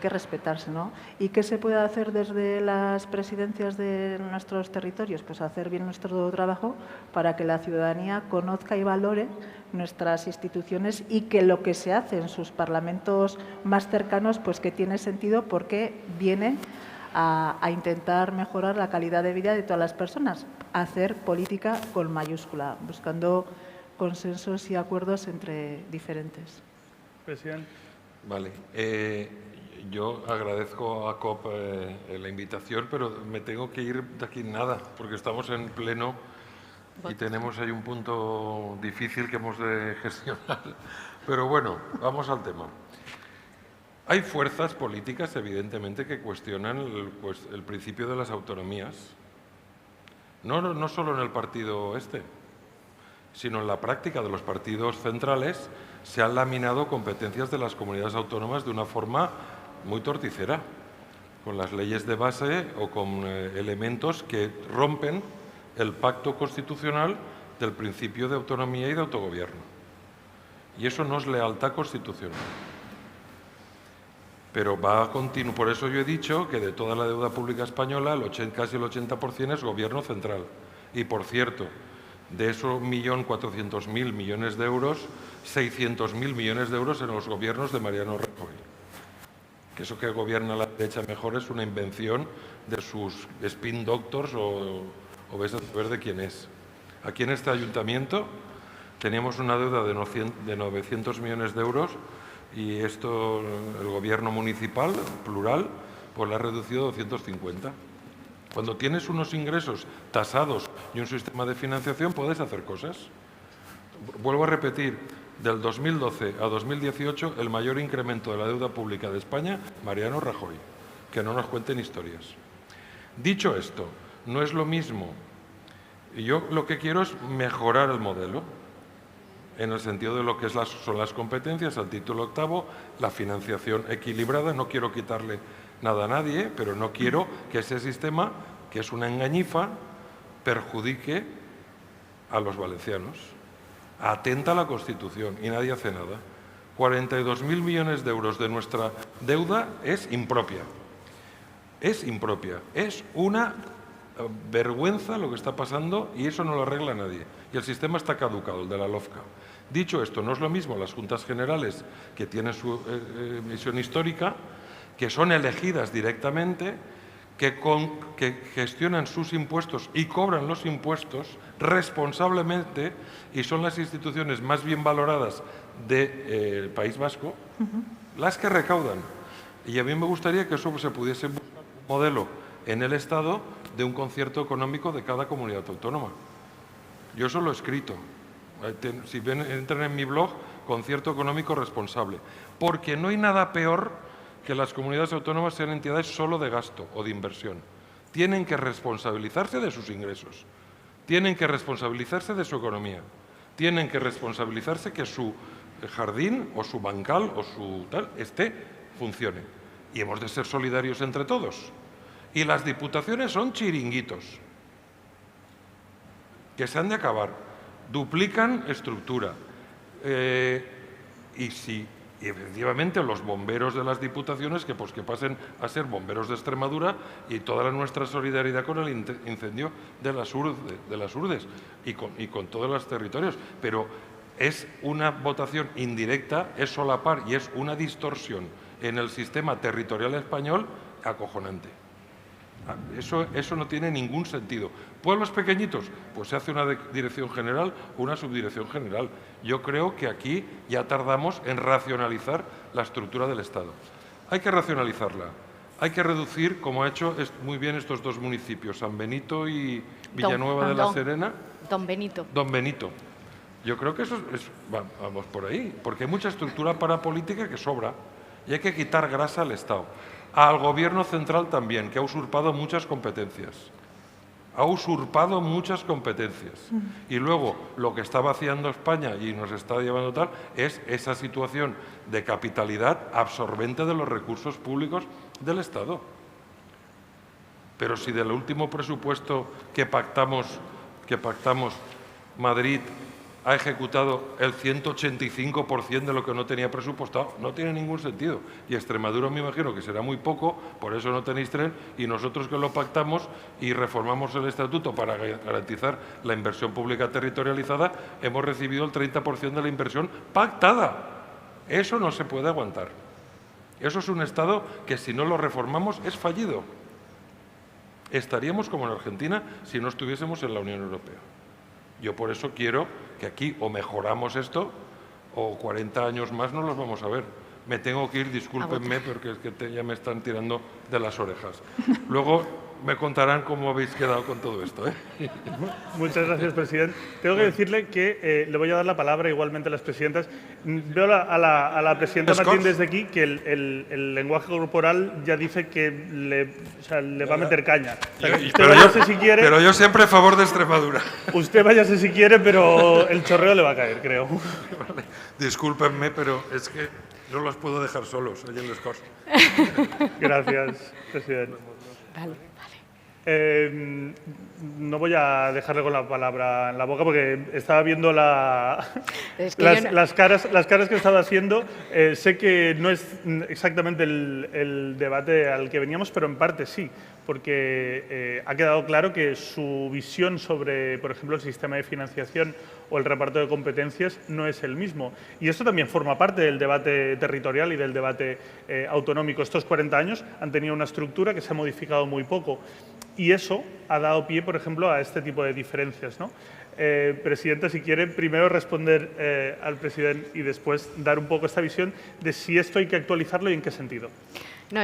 D: respetarse, ¿no? ¿Y qué se puede hacer desde las presidencias de nuestros territorios? Pues hacer bien nuestro trabajo para que la ciudadanía conozca y valore nuestras instituciones, y que lo que se hace en sus parlamentos más cercanos pues que tiene sentido, porque viene a intentar mejorar la calidad de vida de todas las personas, hacer política con mayúscula, buscando consensos y acuerdos entre diferentes.
A: Presidente.
B: Vale. Yo agradezco a COP la invitación, pero me tengo que ir de aquí nada, porque estamos en pleno y tenemos ahí un punto difícil que hemos de gestionar. Pero bueno, vamos al tema. Hay fuerzas políticas, evidentemente, que cuestionan el principio de las autonomías. No solo en el partido sino en la práctica de los partidos centrales. Se han laminado competencias de las comunidades autónomas de una forma muy torticera, con las leyes de base o con elementos que rompen el pacto constitucional del principio de autonomía y de autogobierno. Y eso no es lealtad constitucional. Pero va a continuar. Por eso yo he dicho que de toda la deuda pública española, casi el 80% es gobierno central. Y, por cierto, de esos 1.400.000 millones de euros, 600.000 millones de euros en los gobiernos de Mariano Rajoy. Que eso que gobierna la derecha mejor es una invención de sus spin doctors o ves a saber de quién es. Aquí en este ayuntamiento teníamos una deuda de 900 millones de euros, y esto el gobierno municipal, plural, pues la ha reducido a 250. Cuando tienes unos ingresos tasados y un sistema de financiación, puedes hacer cosas. Vuelvo a repetir, del 2012 a 2018, el mayor incremento de la deuda pública de España, Mariano Rajoy. Que no nos cuenten historias. Dicho esto, No es lo mismo. Y yo lo que quiero es mejorar el modelo, en el sentido de lo que son las competencias, el título octavo, la financiación equilibrada. No quiero quitarle nada a nadie, pero no quiero que ese sistema, que es una engañifa, perjudique a los valencianos. Atenta a la Constitución y nadie hace nada. 42.000 millones de euros de nuestra deuda es impropia. Es impropia. Es una vergüenza lo que está pasando y eso no lo arregla nadie. Y el sistema está caducado, el de la LOFCA. Dicho esto, no es lo mismo las Juntas Generales, que tienen su misión histórica, que son elegidas directamente, que gestionan sus impuestos y cobran los impuestos responsablemente y son las instituciones más bien valoradas del País Vasco, las que recaudan. Y a mí me gustaría que eso se pudiese buscar un modelo en el Estado de un concierto económico de cada comunidad autónoma. Yo eso lo he escrito. Si entran en mi blog, concierto económico responsable. Porque no hay nada peor que las comunidades autónomas sean entidades solo de gasto o de inversión. Tienen que responsabilizarse de sus ingresos. Tienen que responsabilizarse de su economía. Tienen que responsabilizarse que su jardín o su bancal o su tal funcione. Y hemos de ser solidarios entre todos. Y las diputaciones son chiringuitos que se han de acabar. Duplican estructura. Y efectivamente los bomberos de las diputaciones que pasen a ser bomberos de Extremadura y toda nuestra solidaridad con el incendio de las Urdes y con todos los territorios. Pero es una votación indirecta, es solapar y es una distorsión en el sistema territorial español acojonante. Eso no tiene ningún sentido. ¿Pueblos pequeñitos? Pues se hace una dirección general o una subdirección general. Yo creo que aquí ya tardamos en racionalizar la estructura del Estado. Hay que racionalizarla. Hay que reducir, como ha hecho muy bien estos dos municipios, San Benito y Villanueva de la Serena.
C: Don Benito.
B: Don Benito. Yo creo que eso vamos por ahí, porque hay mucha estructura parapolítica que sobra y hay que quitar grasa al Estado. Al Gobierno central también, que ha usurpado muchas competencias. Ha usurpado muchas competencias. Y luego, lo que está vaciando España y nos está llevando tal, es esa situación de capitalidad absorbente de los recursos públicos del Estado. Pero si del último presupuesto que pactamos Madrid ha ejecutado el 185% de lo que no tenía presupuestado, no tiene ningún sentido. Y Extremadura me imagino que será muy poco, por eso no tenéis tren, y nosotros que lo pactamos y reformamos el estatuto para garantizar la inversión pública territorializada, hemos recibido el 30% de la inversión pactada. Eso no se puede aguantar. Eso es un Estado que si no lo reformamos es fallido. Estaríamos como en Argentina si no estuviésemos en la Unión Europea. Yo por eso quiero que aquí o mejoramos esto o 40 años más no los vamos a ver. Me tengo que ir, discúlpenme, porque es que ya me están tirando de las orejas. Luego me contarán cómo habéis quedado con todo esto, ¿eh?
A: Muchas gracias, presidente. Tengo que decirle que le voy a dar la palabra igualmente a las presidentas. Veo a la presidenta Martín desde aquí que el lenguaje corporal ya dice que le va a meter caña. O sea,
B: pero yo siempre a favor de Extremadura.
A: Usted váyase si quiere, pero el chorreo le va a caer, creo.
B: Vale. Discúlpenme, pero es que no los puedo dejar solos allí en Les Corts.
A: Gracias, presidente.
C: Vale.
A: No voy a dejarle con la palabra en la boca porque estaba viendo las caras que estaba haciendo. Sé que no es exactamente el debate al que veníamos, pero en parte sí, porque ha quedado claro que su visión sobre, por ejemplo, el sistema de financiación o el reparto de competencias no es el mismo. Y esto también forma parte del debate territorial y del debate autonómico. Estos 40 años han tenido una estructura que se ha modificado muy poco. Y eso ha dado pie, por ejemplo, a este tipo de diferencias, ¿no? Presidenta, si quiere primero responder al presidente y después dar un poco esta visión de si esto hay que actualizarlo y en qué sentido.
C: No,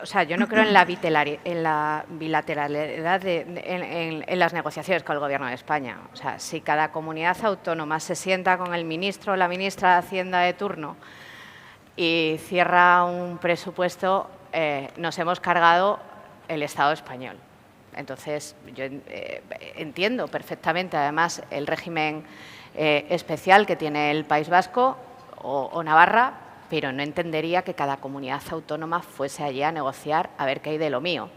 C: o sea, yo no creo en la bilateralidad en las negociaciones con el Gobierno de España. O sea, si cada comunidad autónoma se sienta con el ministro o la ministra de Hacienda de turno y cierra un presupuesto, nos hemos cargado el Estado español. Entonces, yo entiendo perfectamente, además, el régimen especial que tiene el País Vasco o Navarra, pero no entendería que cada comunidad autónoma fuese allí a negociar a ver qué hay de lo mío.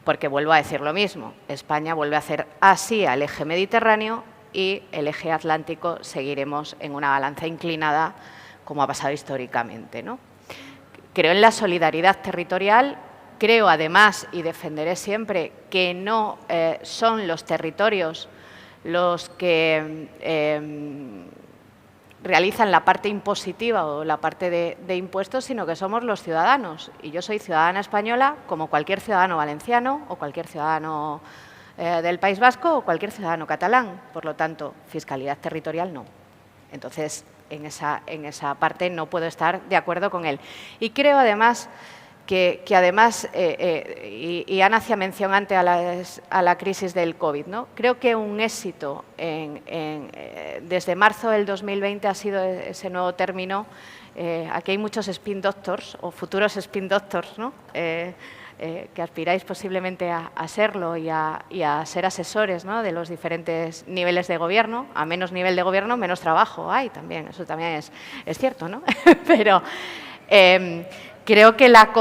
C: Porque vuelvo a decir lo mismo, España vuelve a hacer así al eje mediterráneo y el eje atlántico seguiremos en una balanza inclinada como ha pasado históricamente, ¿no? Creo en la solidaridad territorial, creo además y defenderé siempre que no son los territorios los que realizan la parte impositiva o la parte de impuestos, sino que somos los ciudadanos. Y yo soy ciudadana española como cualquier ciudadano valenciano o cualquier ciudadano del País Vasco o cualquier ciudadano catalán. Por lo tanto, fiscalidad territorial no. Entonces, en esa parte no puedo estar de acuerdo con él. Y creo además que además, y Ana hacía mención antes a la crisis del COVID, ¿no? Creo que un éxito desde marzo del 2020 ha sido ese nuevo término. Aquí hay muchos spin doctors o futuros spin doctors, ¿no? Que aspiráis posiblemente a serlo y a ser asesores, ¿no?, de los diferentes niveles de gobierno. A menos nivel de gobierno, menos trabajo hay también, eso también es cierto, ¿no? Pero creo que la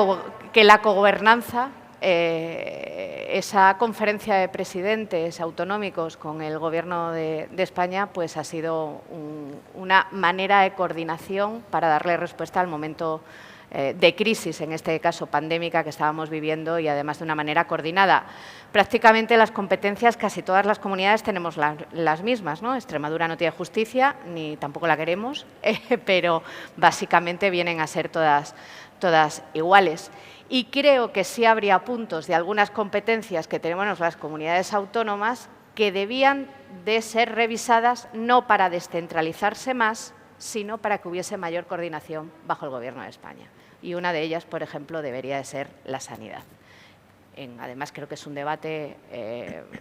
C: cogobernanza, esa conferencia de presidentes autonómicos con el Gobierno de España, pues ha sido una manera de coordinación para darle respuesta al momento de crisis, en este caso pandémica, que estábamos viviendo, y además de una manera coordinada. Prácticamente las competencias, casi todas las comunidades tenemos las mismas, ¿no? Extremadura no tiene justicia, ni tampoco la queremos, pero básicamente vienen a ser todas iguales. Y creo que sí habría puntos de algunas competencias que tenemos las comunidades autónomas que debían de ser revisadas, no para descentralizarse más, sino para que hubiese mayor coordinación bajo el Gobierno de España. Y una de ellas, por ejemplo, debería de ser la sanidad. Además, creo que es un debate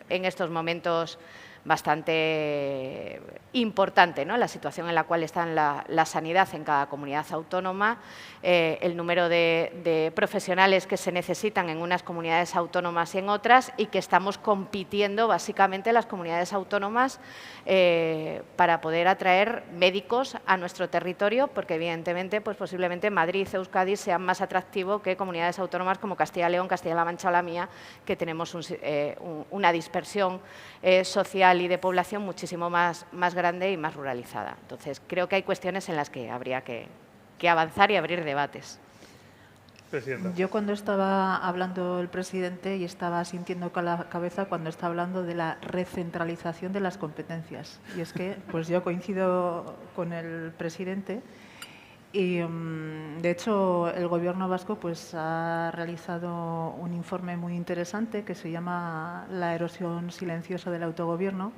C: en estos momentos bastante importante, ¿no?, la situación en la cual está la sanidad en cada comunidad autónoma, el número de profesionales que se necesitan en unas comunidades autónomas y en otras, y que estamos compitiendo básicamente las comunidades autónomas para poder atraer médicos a nuestro territorio, porque evidentemente pues posiblemente Madrid, Euskadi sean más atractivos que comunidades autónomas como Castilla y León, Castilla-La Mancha o la mía, que tenemos una dispersión social y de población muchísimo más grande y más ruralizada. Entonces, creo que hay cuestiones en las que habría que avanzar y abrir debates.
A: Presidenta.
D: Yo cuando estaba hablando el presidente y estaba sintiendo con la cabeza cuando está hablando de la recentralización de las competencias. Y es que pues yo coincido con el presidente y de hecho el Gobierno vasco pues ha realizado un informe muy interesante que se llama La erosión silenciosa del autogobierno,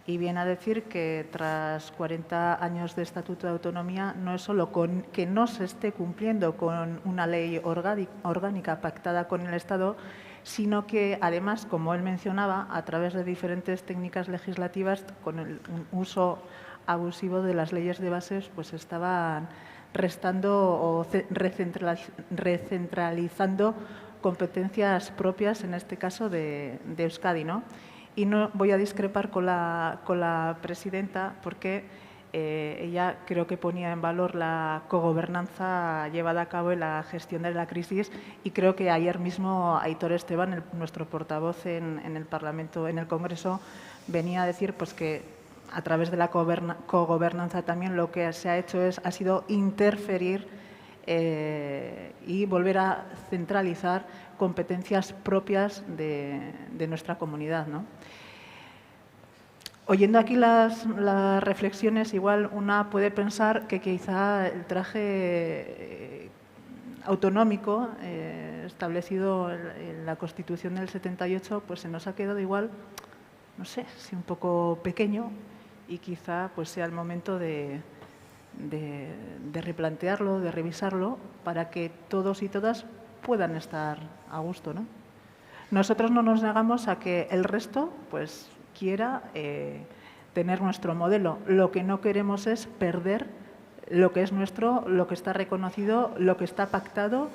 D: y viene a decir que tras 40 años de Estatuto de Autonomía no es solo que no se esté cumpliendo con una ley orgánica pactada con el Estado, sino que además, como él mencionaba, a través de diferentes técnicas legislativas, con un uso abusivo de las leyes de bases, pues estaban restando o recentralizando competencias propias, en este caso de Euskadi, ¿no? Y no voy a discrepar con la presidenta porque ella creo que ponía en valor la cogobernanza llevada a cabo en la gestión de la crisis, y creo que ayer mismo Aitor Esteban, nuestro portavoz en el Parlamento, en el Congreso, venía a decir pues que a través de la cogobernanza también lo que se ha hecho ha sido interferir y volver a centralizar competencias propias de nuestra comunidad, ¿no? Oyendo aquí las reflexiones, igual una puede pensar que quizá el traje autonómico establecido en la Constitución del 78 pues se nos ha quedado igual, no sé, si un poco pequeño, y quizá pues sea el momento de replantearlo, de revisarlo, para que todos y todas puedan estar a gusto, ¿no? Nosotros no nos negamos a que el resto pues quiera tener nuestro modelo. Lo que no queremos es perder lo que es nuestro, lo que está reconocido, lo que está pactado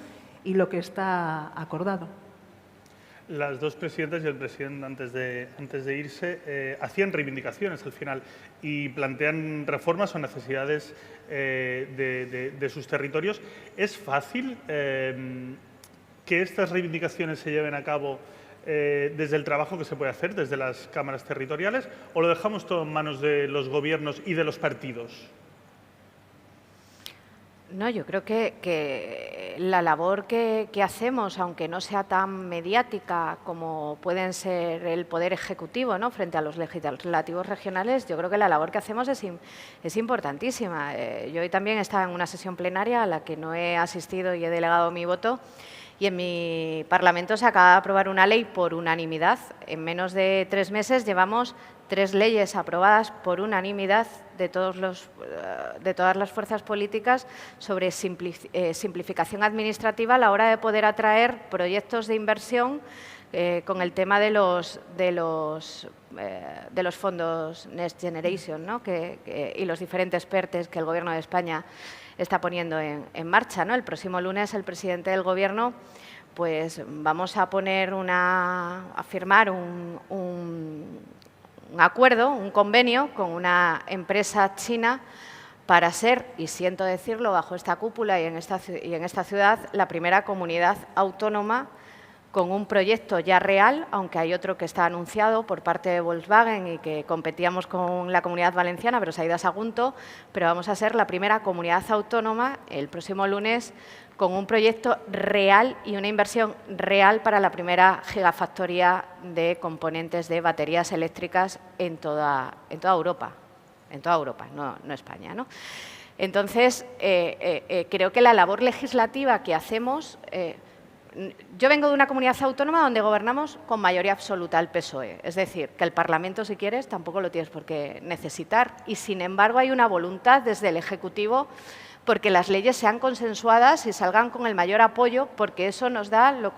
D: y lo que está acordado.
A: las dos presidentas y el presidente antes de irse hacían reivindicaciones al final y plantean reformas o necesidades de sus territorios. ¿Es fácil que estas reivindicaciones se lleven a cabo desde el trabajo que se puede hacer desde las cámaras territoriales o lo dejamos todo en manos de los gobiernos y de los partidos?
C: No, yo creo que la labor que hacemos, aunque no sea tan mediática como pueden ser el Poder Ejecutivo, ¿no?, frente a los legislativos regionales, yo creo que la labor que hacemos es importantísima. Yo hoy también estaba en una sesión plenaria a la que no he asistido y he delegado mi voto, y en mi Parlamento se acaba de aprobar una ley por unanimidad. En menos de 3 meses llevamos 3 leyes aprobadas por unanimidad de todas las fuerzas políticas sobre simplificación administrativa a la hora de poder atraer proyectos de inversión con el tema de los fondos Next Generation, ¿no?, y los diferentes PERTEs que el Gobierno de España está poniendo en marcha, ¿no? El próximo lunes el presidente del Gobierno pues vamos a firmar un acuerdo, un convenio con una empresa china para ser, y siento decirlo bajo esta cúpula y en esta ciudad, la primera comunidad autónoma con un proyecto ya real, aunque hay otro que está anunciado por parte de Volkswagen y que competíamos con la Comunidad Valenciana, pero se ha ido a Sagunto, pero vamos a ser la primera comunidad autónoma el próximo lunes con un proyecto real y una inversión real para la primera gigafactoría de componentes de baterías eléctricas en toda Europa, no España, ¿no? Entonces, creo que la labor legislativa que hacemos... yo vengo de una comunidad autónoma donde gobernamos con mayoría absoluta el PSOE. Es decir, que el Parlamento, si quieres, tampoco lo tienes por qué necesitar. Y, sin embargo, hay una voluntad desde el Ejecutivo porque las leyes sean consensuadas y salgan con el mayor apoyo, porque eso nos da, lo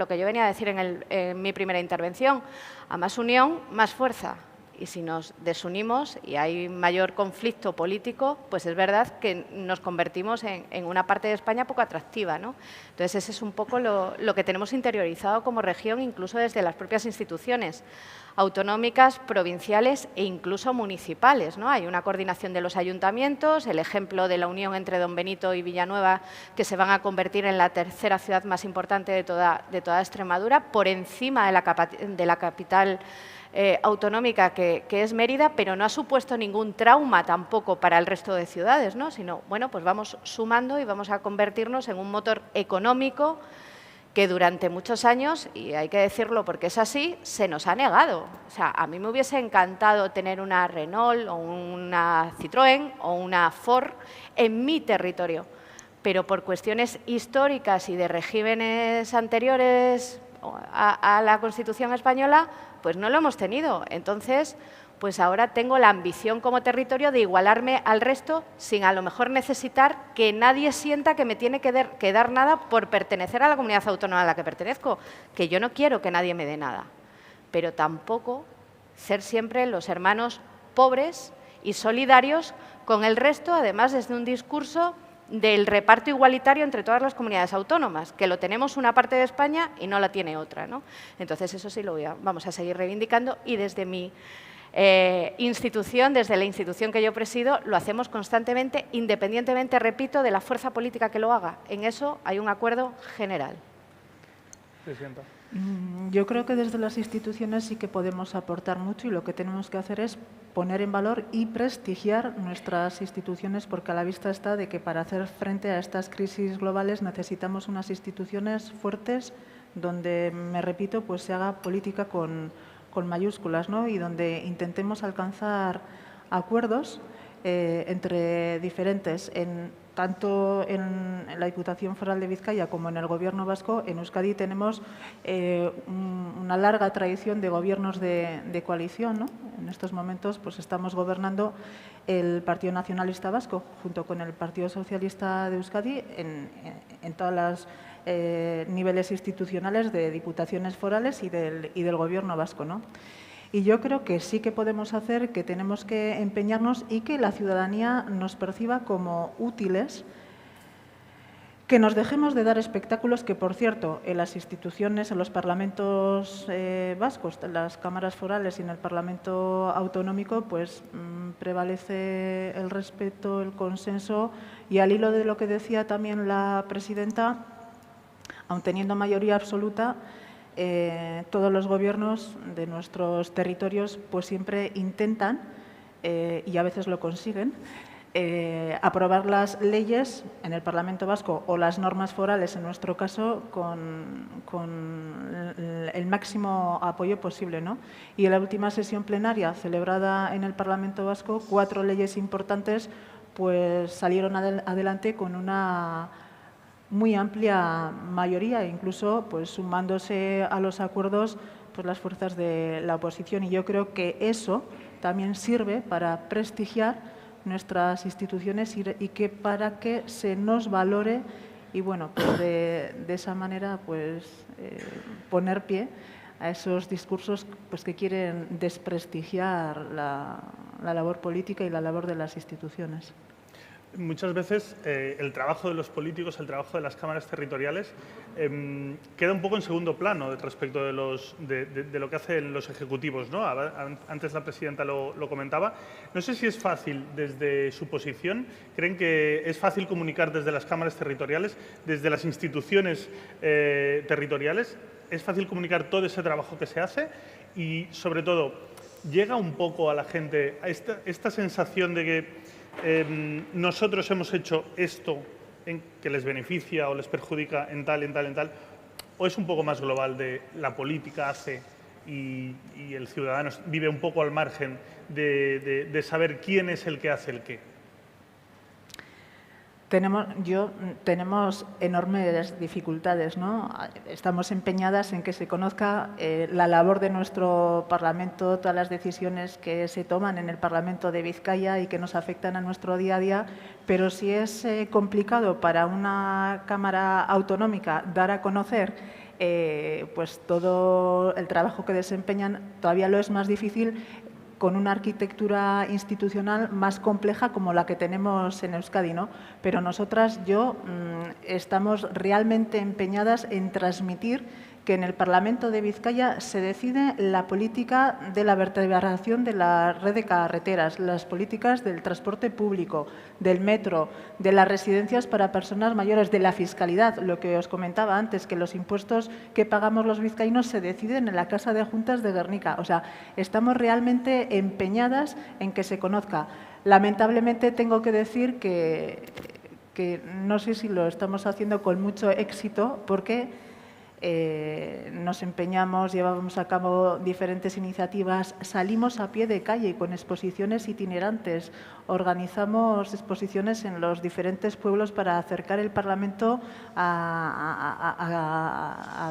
C: que yo venía a decir en mi primera intervención, a más unión, más fuerza. Y si nos desunimos y hay mayor conflicto político, pues es verdad que nos convertimos en una parte de España poco atractiva, ¿no? Entonces, ese es un poco lo que tenemos interiorizado como región, incluso desde las propias instituciones autonómicas, provinciales e incluso municipales, ¿no? Hay una coordinación de los ayuntamientos, el ejemplo de la unión entre Don Benito y Villanueva, que se van a convertir en la tercera ciudad más importante de toda Extremadura, por encima de la capital autonómica que es Mérida, pero no ha supuesto ningún trauma tampoco para el resto de ciudades, ¿no? Sino, bueno, pues vamos sumando y vamos a convertirnos en un motor económico que durante muchos años, y hay que decirlo porque es así, se nos ha negado. O sea, a mí me hubiese encantado tener una Renault o una Citroën o una Ford en mi territorio, pero por cuestiones históricas y de regímenes anteriores a la Constitución española, pues no lo hemos tenido. Entonces, pues ahora tengo la ambición como territorio de igualarme al resto sin a lo mejor necesitar que nadie sienta que me tiene que dar nada por pertenecer a la comunidad autónoma a la que pertenezco, que yo no quiero que nadie me dé nada, pero tampoco ser siempre los hermanos pobres y solidarios con el resto, además desde un discurso del reparto igualitario entre todas las comunidades autónomas, que lo tenemos una parte de España y no la tiene otra, ¿no? Entonces, eso sí vamos a seguir reivindicando y desde mi institución, desde la institución que yo presido, lo hacemos constantemente, independientemente, repito, de la fuerza política que lo haga. En eso hay un acuerdo general.
A: Presidenta.
D: Yo creo que desde las instituciones sí que podemos aportar mucho y lo que tenemos que hacer es poner en valor y prestigiar nuestras instituciones, porque a la vista está de que para hacer frente a estas crisis globales necesitamos unas instituciones fuertes donde, me repito, pues se haga política con mayúsculas, ¿no? Y donde intentemos alcanzar acuerdos entre diferentes, tanto en la Diputación Foral de Vizcaya como en el Gobierno vasco. En Euskadi tenemos una larga tradición de gobiernos de coalición, ¿no? En estos momentos pues estamos gobernando el Partido Nacionalista Vasco junto con el Partido Socialista de Euskadi en todas las niveles institucionales de diputaciones forales y del Gobierno vasco, ¿no? Y yo creo que sí que podemos hacer, que tenemos que empeñarnos y que la ciudadanía nos perciba como útiles Que nos dejemos de dar espectáculos que, por cierto, en las instituciones, en los parlamentos vascos, en las cámaras forales y en el Parlamento autonómico, pues prevalece el respeto, el consenso y al hilo de lo que decía también la presidenta, aun teniendo mayoría absoluta, todos los gobiernos de nuestros territorios pues siempre intentan, y a veces lo consiguen, aprobar las leyes en el Parlamento Vasco o las normas forales, en nuestro caso, con el máximo apoyo posible, ¿no? Y en la última sesión plenaria celebrada en el Parlamento Vasco, 4 leyes importantes pues salieron adelante con una muy amplia mayoría, incluso pues sumándose a los acuerdos pues las fuerzas de la oposición. Y yo creo que eso también sirve para prestigiar nuestras instituciones y que para que se nos valore y bueno, pues de esa manera pues poner pie a esos discursos pues que quieren desprestigiar la labor política y la labor de las instituciones.
A: Muchas veces el trabajo de los políticos, el trabajo de las cámaras territoriales queda un poco en segundo plano respecto de lo que hacen los ejecutivos, ¿no? Antes la presidenta lo comentaba. No sé si es fácil desde su posición. ¿Creen que es fácil comunicar desde las cámaras territoriales, desde las instituciones territoriales? ¿Es fácil comunicar todo ese trabajo que se hace? Y, sobre todo, ¿llega un poco a la gente a esta sensación de que nosotros hemos hecho esto que les beneficia o les perjudica en tal, o es un poco más global de la política hace y el ciudadano vive un poco al margen de saber quién es el que hace el qué?
D: Tenemos enormes dificultades, ¿no? Estamos empeñadas en que se conozca la labor de nuestro Parlamento, todas las decisiones que se toman en el Parlamento de Vizcaya y que nos afectan a nuestro día a día, pero si es complicado para una Cámara autonómica dar a conocer pues todo el trabajo que desempeñan, todavía lo es más difícil con una arquitectura institucional más compleja como la que tenemos en Euskadi, ¿no? Pero nosotras, estamos realmente empeñadas en transmitir que en el Parlamento de Vizcaya se decide la política de la vertebración de la red de carreteras, las políticas del transporte público, del metro, de las residencias para personas mayores, de la fiscalidad, lo que os comentaba antes, que los impuestos que pagamos los vizcaínos se deciden en la Casa de Juntas de Guernica. O sea, estamos realmente empeñadas en que se conozca. Lamentablemente tengo que decir que no sé si lo estamos haciendo con mucho éxito porque nos empeñamos, llevamos a cabo diferentes iniciativas, salimos a pie de calle con exposiciones itinerantes, organizamos exposiciones en los diferentes pueblos para acercar el Parlamento a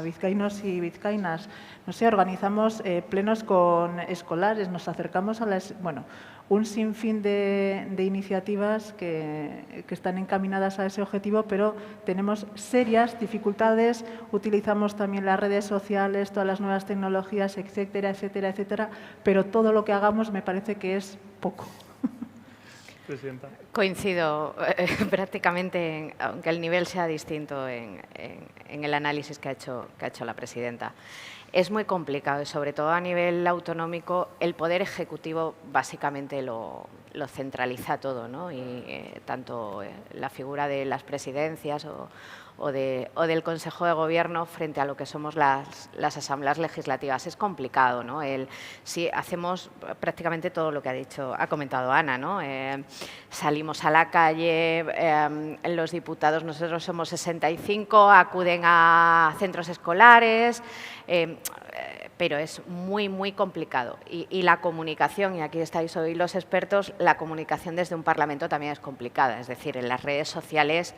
D: vizcaínos y vizcaínas. No sé, organizamos plenos con escolares, nos acercamos a las... Bueno, un sinfín de iniciativas que están encaminadas a ese objetivo, pero tenemos serias dificultades, utilizamos también las redes sociales, todas las nuevas tecnologías, etcétera, etcétera, etcétera, pero todo lo que hagamos me parece que es poco.
A: Presidenta.
C: Coincido prácticamente, aunque el nivel sea distinto en el análisis que ha hecho la presidenta. Es muy complicado y, sobre todo a nivel autonómico, el Poder Ejecutivo básicamente lo centraliza todo, ¿no? Y tanto la figura de las presidencias o del Consejo de Gobierno frente a lo que somos las asambleas legislativas. Es complicado, ¿no? Sí, hacemos prácticamente todo lo que ha comentado Ana, ¿no? Salimos a la calle, los diputados, nosotros somos 65, acuden a centros escolares, pero es muy, muy complicado. Y la comunicación, y aquí estáis hoy los expertos, la comunicación desde un Parlamento también es complicada. Es decir, en las redes sociales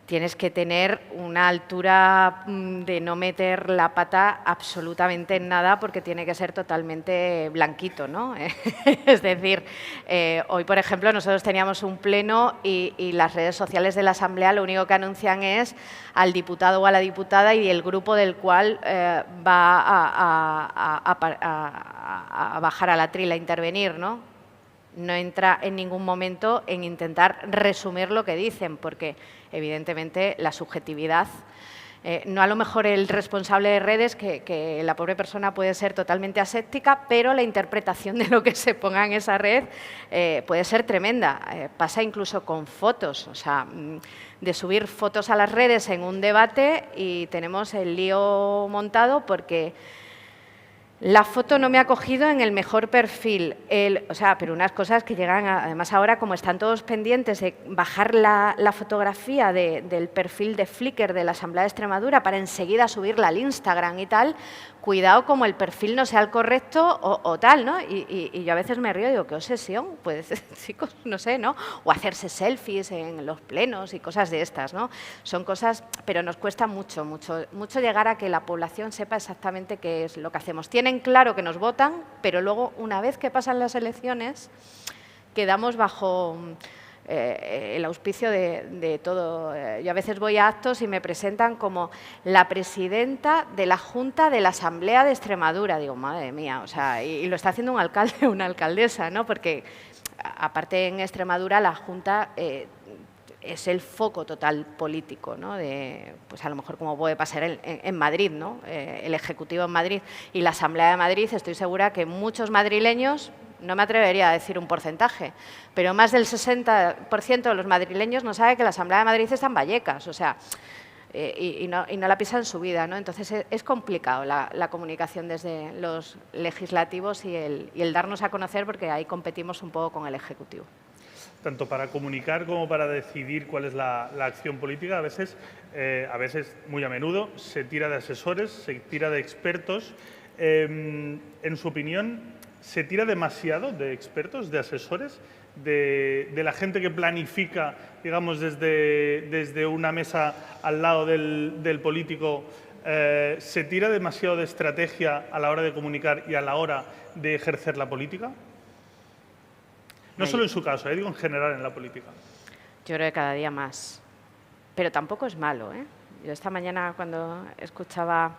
C: tienes que tener una altura de no meter la pata absolutamente en nada porque tiene que ser totalmente blanquito, ¿no? Es decir, hoy, por ejemplo, nosotros teníamos un pleno y las redes sociales de la Asamblea lo único que anuncian es al diputado o a la diputada y el grupo del cual va a bajar a la trila a intervenir, ¿no? no entra en ningún momento en intentar resumir lo que dicen, porque evidentemente la subjetividad, no a lo mejor el responsable de redes, que la pobre persona puede ser totalmente aséptica, pero la interpretación de lo que se ponga en esa red puede ser tremenda. Pasa incluso con fotos, o sea, de subir fotos a las redes en un debate y tenemos el lío montado porque la foto no me ha cogido en el mejor perfil. O sea, pero unas cosas que llegan, además ahora como están todos pendientes de bajar la fotografía del perfil de Flickr de la Asamblea de Extremadura para enseguida subirla al Instagram y tal, cuidado como el perfil no sea el correcto o tal, ¿no? Y yo a veces me río y digo, qué obsesión, pues chicos, no sé, ¿no? O hacerse selfies en los plenos y cosas de estas, ¿no? Son cosas, pero nos cuesta mucho llegar a que la población sepa exactamente qué es lo que hacemos. Tienen claro que nos votan, pero luego, una vez que pasan las elecciones, quedamos bajo el auspicio de todo. Yo a veces voy a actos y me presentan como la presidenta de la Junta de la Asamblea de Extremadura. Digo, madre mía, o sea, y lo está haciendo un alcalde o una alcaldesa, ¿no? Porque, aparte, en Extremadura la Junta es el foco total político, ¿no? Pues a lo mejor como puede pasar en Madrid, ¿no? El Ejecutivo en Madrid y la Asamblea de Madrid, estoy segura que muchos madrileños, no me atrevería a decir un porcentaje, pero más del 60% de los madrileños no sabe que la Asamblea de Madrid está en Vallecas, o sea, y no la pisa en su vida, ¿no? Entonces es complicado la comunicación desde los legislativos y el darnos a conocer, porque ahí competimos un poco con el Ejecutivo.
A: Tanto para comunicar como para decidir cuál es la acción política, a veces, muy a menudo, se tira de asesores, se tira de expertos. En su opinión, ¿se tira demasiado de expertos, de asesores, de la gente que planifica, digamos, desde una mesa al lado del político? ¿Se tira demasiado de estrategia a la hora de comunicar y a la hora de ejercer la política? No solo en su caso, digo en general en la política.
C: Yo creo que cada día más. Pero tampoco es malo, ¿eh? Yo esta mañana, cuando escuchaba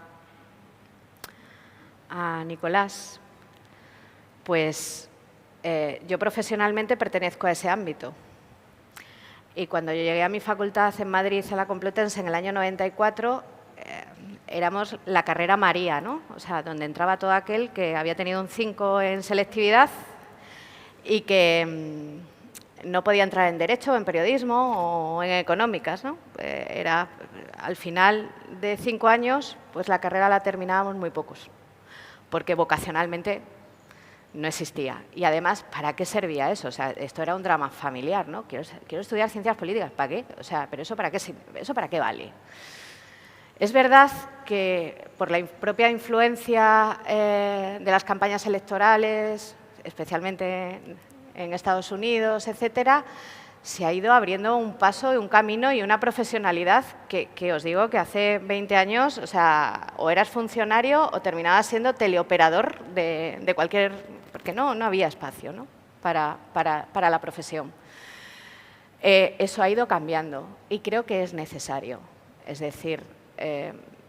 C: a Nicolás, pues yo profesionalmente pertenezco a ese ámbito. Y cuando yo llegué a mi facultad en Madrid, a la Complutense, en el año 94, éramos la carrera María, ¿no? O sea, donde entraba todo aquel que había tenido un 5 en selectividad y que no podía entrar en Derecho, en Periodismo o en Económicas, ¿no? Era, al final de 5 años, pues la carrera la terminábamos muy pocos, porque vocacionalmente no existía. Y además, ¿para qué servía eso? O sea, esto era un drama familiar, ¿no? Quiero estudiar Ciencias Políticas, ¿para qué? O sea, ¿pero eso para qué vale? Es verdad que por la propia influencia de las campañas electorales, especialmente en Estados Unidos, etcétera, se ha ido abriendo un paso, un camino y una profesionalidad que os digo que hace 20 años, o sea, o eras funcionario o terminabas siendo teleoperador de cualquier... porque no había espacio, ¿no? para la profesión. Eso ha ido cambiando y creo que es necesario. Es decir,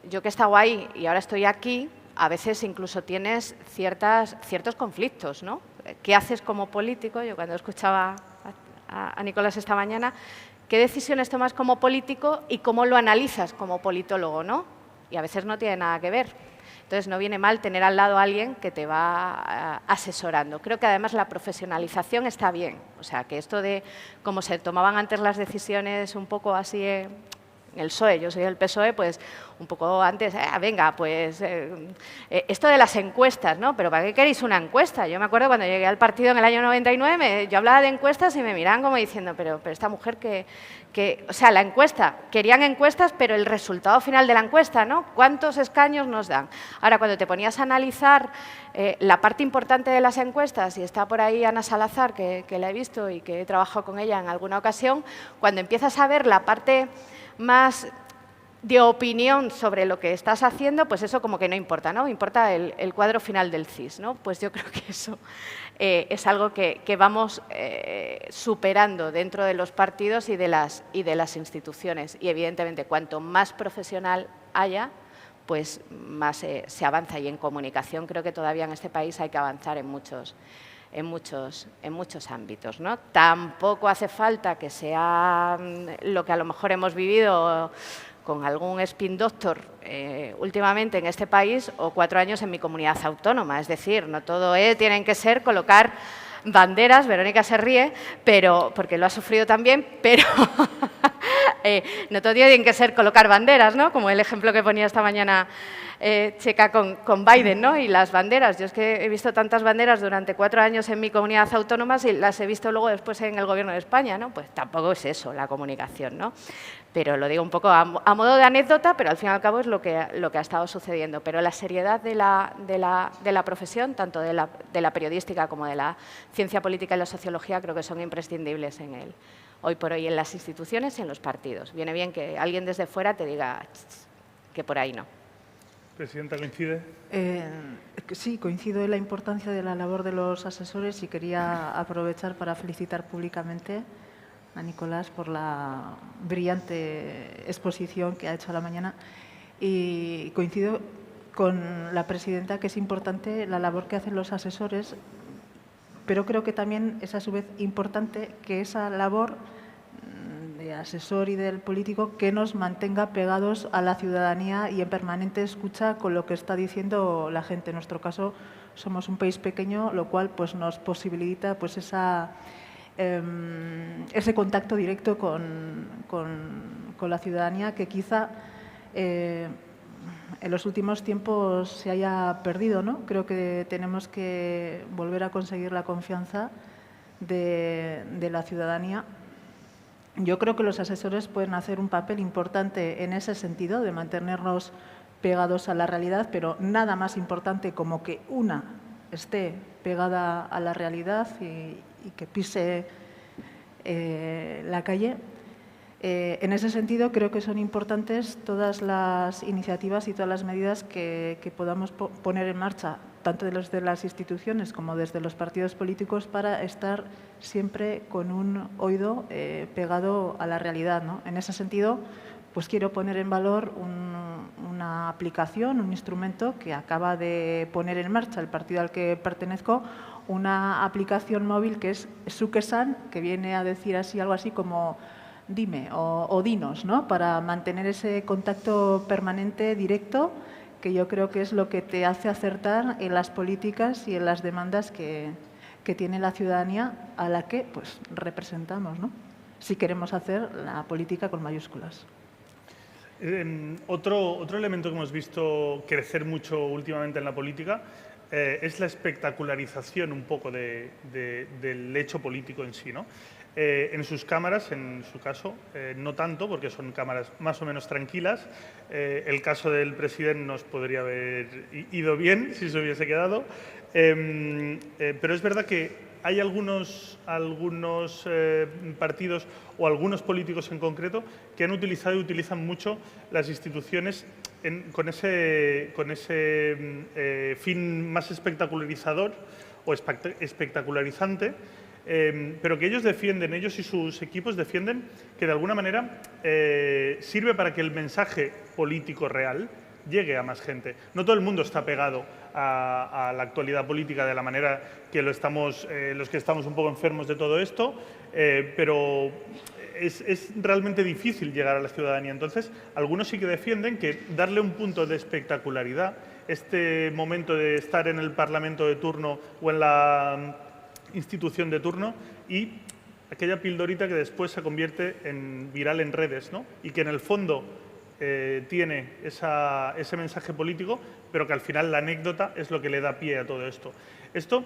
C: yo que he estado ahí y ahora estoy aquí, a veces incluso tienes ciertos conflictos, ¿no? ¿Qué haces como político? Yo cuando escuchaba a Nicolás esta mañana, ¿qué decisiones tomas como político y cómo lo analizas como politólogo, ¿no? Y a veces no tiene nada que ver. Entonces, no viene mal tener al lado a alguien que te va asesorando. Creo que además la profesionalización está bien. O sea, que esto de cómo se tomaban antes las decisiones un poco así en el PSOE, yo soy del PSOE, pues un poco antes, venga, pues esto de las encuestas, ¿no? Pero ¿para qué queréis una encuesta? Yo me acuerdo cuando llegué al partido en el año 99, yo hablaba de encuestas y me miraban como diciendo, pero esta mujer o sea, la encuesta, querían encuestas, pero el resultado final de la encuesta, ¿no? ¿Cuántos escaños nos dan? Ahora, cuando te ponías a analizar la parte importante de las encuestas, y está por ahí Ana Salazar, que la he visto y que he trabajado con ella en alguna ocasión, cuando empiezas a ver la parte más de opinión sobre lo que estás haciendo, pues eso como que no importa, ¿no? Importa el cuadro final del CIS, ¿no? Pues yo creo que eso es algo que vamos superando dentro de los partidos y de las instituciones. Y evidentemente, cuanto más profesional haya, pues más se avanza. Y en comunicación creo que todavía en este país hay que avanzar en en muchos ámbitos, ¿no? Tampoco hace falta que sea lo que a lo mejor hemos vivido con algún spin doctor últimamente en este país o 4 años en mi comunidad autónoma. Es decir, no todo tienen que ser colocar banderas. Verónica se ríe, pero porque lo ha sufrido también, pero no todo tiene que ser colocar banderas, ¿no? Como el ejemplo que ponía esta mañana Checa con Biden, ¿no? Y las banderas. Yo es que he visto tantas banderas durante 4 años en mi comunidad autónoma y las he visto luego después en el Gobierno de España, ¿no? Pues tampoco es eso la comunicación, ¿no? Pero lo digo un poco a modo de anécdota, pero al fin y al cabo es lo que ha estado sucediendo. Pero la seriedad de la profesión, tanto de la periodística como de la ciencia política y la sociología, creo que son imprescindibles hoy por hoy en las instituciones y en los partidos. Viene bien que alguien desde fuera te diga que por ahí no.
A: Presidenta, ¿coincide?
D: Sí, coincido en la importancia de la labor de los asesores y quería aprovechar para felicitar públicamente a Nicolás por la brillante exposición que ha hecho a la mañana. Y coincido con la presidenta que es importante la labor que hacen los asesores, pero creo que también es a su vez importante que esa labor de asesor y del político que nos mantenga pegados a la ciudadanía y en permanente escucha con lo que está diciendo la gente. En nuestro caso somos un país pequeño, lo cual pues, nos posibilita pues, ese contacto directo con la ciudadanía que quizá en los últimos tiempos se haya perdido, ¿no? Creo que tenemos que volver a conseguir la confianza de la ciudadanía. Yo creo que los asesores pueden hacer un papel importante en ese sentido, de mantenernos pegados a la realidad, pero nada más importante como que una esté pegada a la realidad y que pise la calle. En ese sentido, creo que son importantes todas las iniciativas y todas las medidas que podamos poner en marcha, tanto desde las instituciones como desde los partidos políticos, para estar siempre con un oído pegado a la realidad, ¿no? En ese sentido, pues quiero poner en valor una aplicación, un instrumento que acaba de poner en marcha el partido al que pertenezco, una aplicación móvil que es Sukesan, que viene a decir así algo así como dime o dinos, ¿no? Para mantener ese contacto permanente, directo, que yo creo que es lo que te hace acertar en las políticas y en las demandas que tiene la ciudadanía a la que pues, representamos, ¿no? Si queremos hacer la política con mayúsculas.
A: Otro elemento que hemos visto crecer mucho últimamente en la política es la espectacularización un poco del hecho político en sí, ¿no? En sus cámaras, en su caso, no tanto, porque son cámaras más o menos tranquilas. El caso del presidente nos podría haber ido bien si se hubiese quedado. Pero es verdad que hay algunos partidos o algunos políticos en concreto que han utilizado y utilizan mucho las instituciones con ese fin más espectacularizador o espectacularizante, pero que ellos y sus equipos defienden que de alguna manera sirve para que el mensaje político real llegue a más gente. No todo el mundo está pegado a la actualidad política de la manera que los que estamos un poco enfermos de todo esto, pero es realmente difícil llegar a la ciudadanía. Entonces, algunos sí que defienden que darle un punto de espectacularidad, este momento de estar en el Parlamento de turno o en la institución de turno y aquella pildorita que después se convierte en viral en redes, ¿no? Y que en el fondo tiene ese mensaje político, pero que al final la anécdota es lo que le da pie a todo esto. Esto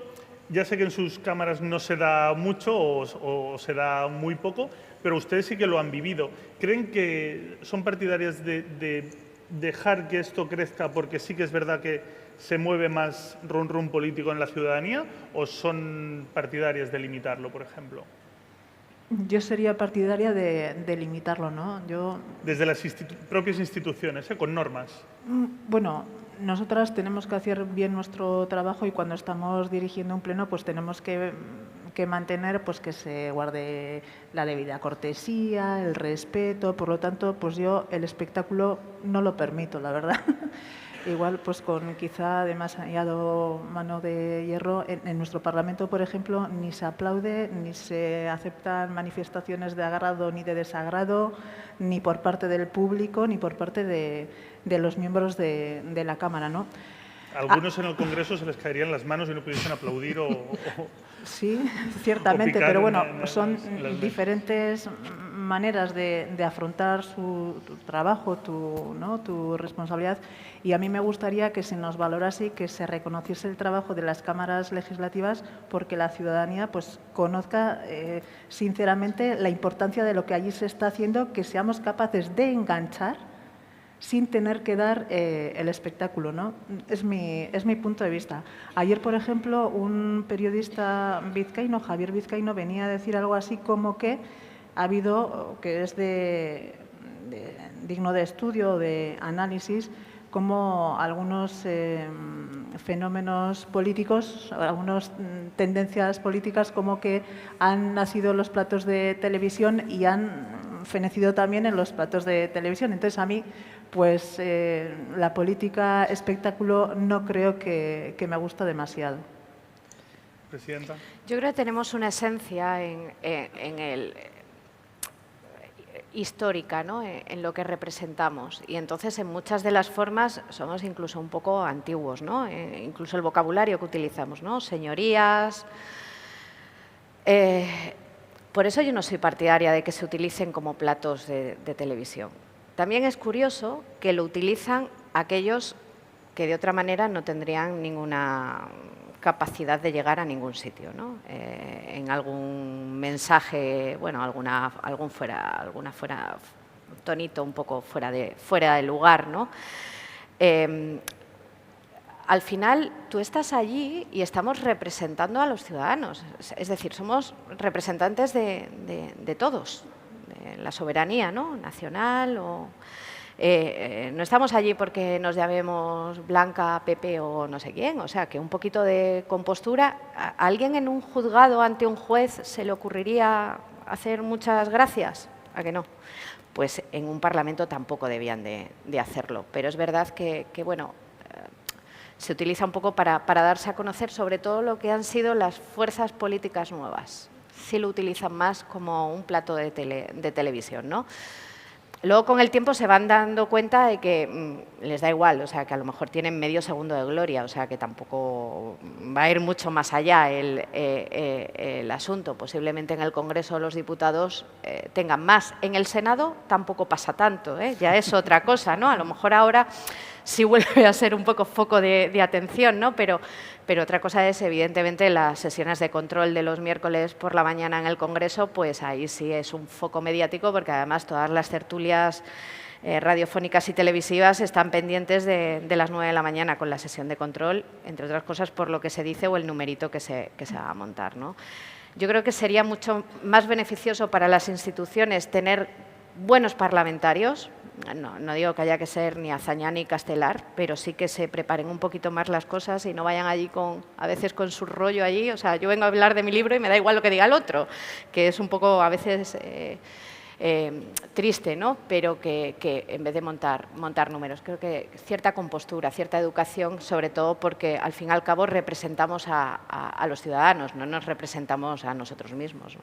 A: ya sé que en sus cámaras no se da mucho o se da muy poco, pero ustedes sí que lo han vivido. ¿Creen que son partidarias de dejar que esto crezca porque sí que es verdad que se mueve más rum político en la ciudadanía, o son partidarias de limitarlo, por ejemplo?
D: Yo sería partidaria de limitarlo, ¿no?
A: Desde las propias instituciones, con normas.
D: Bueno, nosotras tenemos que hacer bien nuestro trabajo y cuando estamos dirigiendo un pleno pues tenemos que mantener pues que se guarde la debida cortesía, el respeto. Por lo tanto, pues yo el espectáculo no lo permito, la verdad. igual pues con quizá demasiado mano de hierro. En nuestro Parlamento, por ejemplo, ni se aplaude, ni se aceptan manifestaciones de agrado ni de desagrado, ni por parte del público, ni por parte de los miembros de la Cámara, ¿no?
A: Algunos en el Congreso se les caerían las manos y no pudiesen aplaudir
D: Sí, ciertamente, pero bueno, son
A: las
D: diferentes maneras de afrontar tu trabajo, tu responsabilidad, y a mí me gustaría que se nos valorase y que se reconociese el trabajo de las cámaras legislativas, porque la ciudadanía pues conozca sinceramente la importancia de lo que allí se está haciendo, que seamos capaces de enganchar sin tener que dar el espectáculo, ¿no? Es mi punto de vista. Ayer, por ejemplo, un periodista vizcaíno, Javier Vizcaíno, venía a decir algo así como que ha habido, que es digno de estudio, de análisis, como algunos fenómenos políticos, algunas tendencias políticas como que han nacido en los platos de televisión y han fenecido también en los platos de televisión. Entonces, a mí, pues la política espectáculo no creo que me gusta demasiado.
A: Presidenta.
C: Yo creo que tenemos una esencia histórica, ¿no? En lo que representamos, y entonces en muchas de las formas somos incluso un poco antiguos, ¿no? Incluso el vocabulario que utilizamos, ¿no? Señorías. Por eso yo no soy partidaria de que se utilicen como platos de televisión. También es curioso que lo utilizan aquellos que de otra manera no tendrían ninguna capacidad de llegar a ningún sitio, ¿no? En algún mensaje, bueno, alguna tonito un poco fuera de lugar, ¿no? Al final, tú estás allí y estamos representando a los ciudadanos, es decir, somos representantes de todos, de la soberanía, ¿no? Nacional no estamos allí porque nos llamemos Blanca, Pepe o no sé quién, o sea, que un poquito de compostura. ¿A alguien en un juzgado ante un juez se le ocurriría hacer muchas gracias? ¿A que no? Pues en un Parlamento tampoco debían de hacerlo, pero es verdad que bueno, se utiliza un poco para darse a conocer sobre todo lo que han sido las fuerzas políticas nuevas. Sí lo utilizan más como un plato de televisión, ¿no? Luego, con el tiempo, se van dando cuenta de que les da igual, o sea, que a lo mejor tienen medio segundo de gloria, o sea, que tampoco va a ir mucho más allá el asunto. Posiblemente en el Congreso los diputados tengan más. En el Senado tampoco pasa tanto, ya es otra cosa, ¿no? A lo mejor ahora sí vuelve a ser un poco foco de atención, ¿no? Pero otra cosa es, evidentemente, las sesiones de control de los miércoles por la mañana en el Congreso, pues ahí sí es un foco mediático, porque además todas las tertulias radiofónicas y televisivas están pendientes de las 9 de la mañana con la sesión de control, entre otras cosas por lo que se dice o el numerito que se va a montar, ¿no? Yo creo que sería mucho más beneficioso para las instituciones tener buenos parlamentarios. No digo que haya que ser ni Azaña ni Castelar, pero sí que se preparen un poquito más las cosas y no vayan allí a veces con su rollo allí. O sea, yo vengo a hablar de mi libro y me da igual lo que diga el otro, que es un poco a veces triste, ¿no? Pero que en vez de montar números, creo que cierta compostura, cierta educación, sobre todo porque al fin y al cabo representamos a los ciudadanos, no nos representamos a nosotros mismos, ¿no?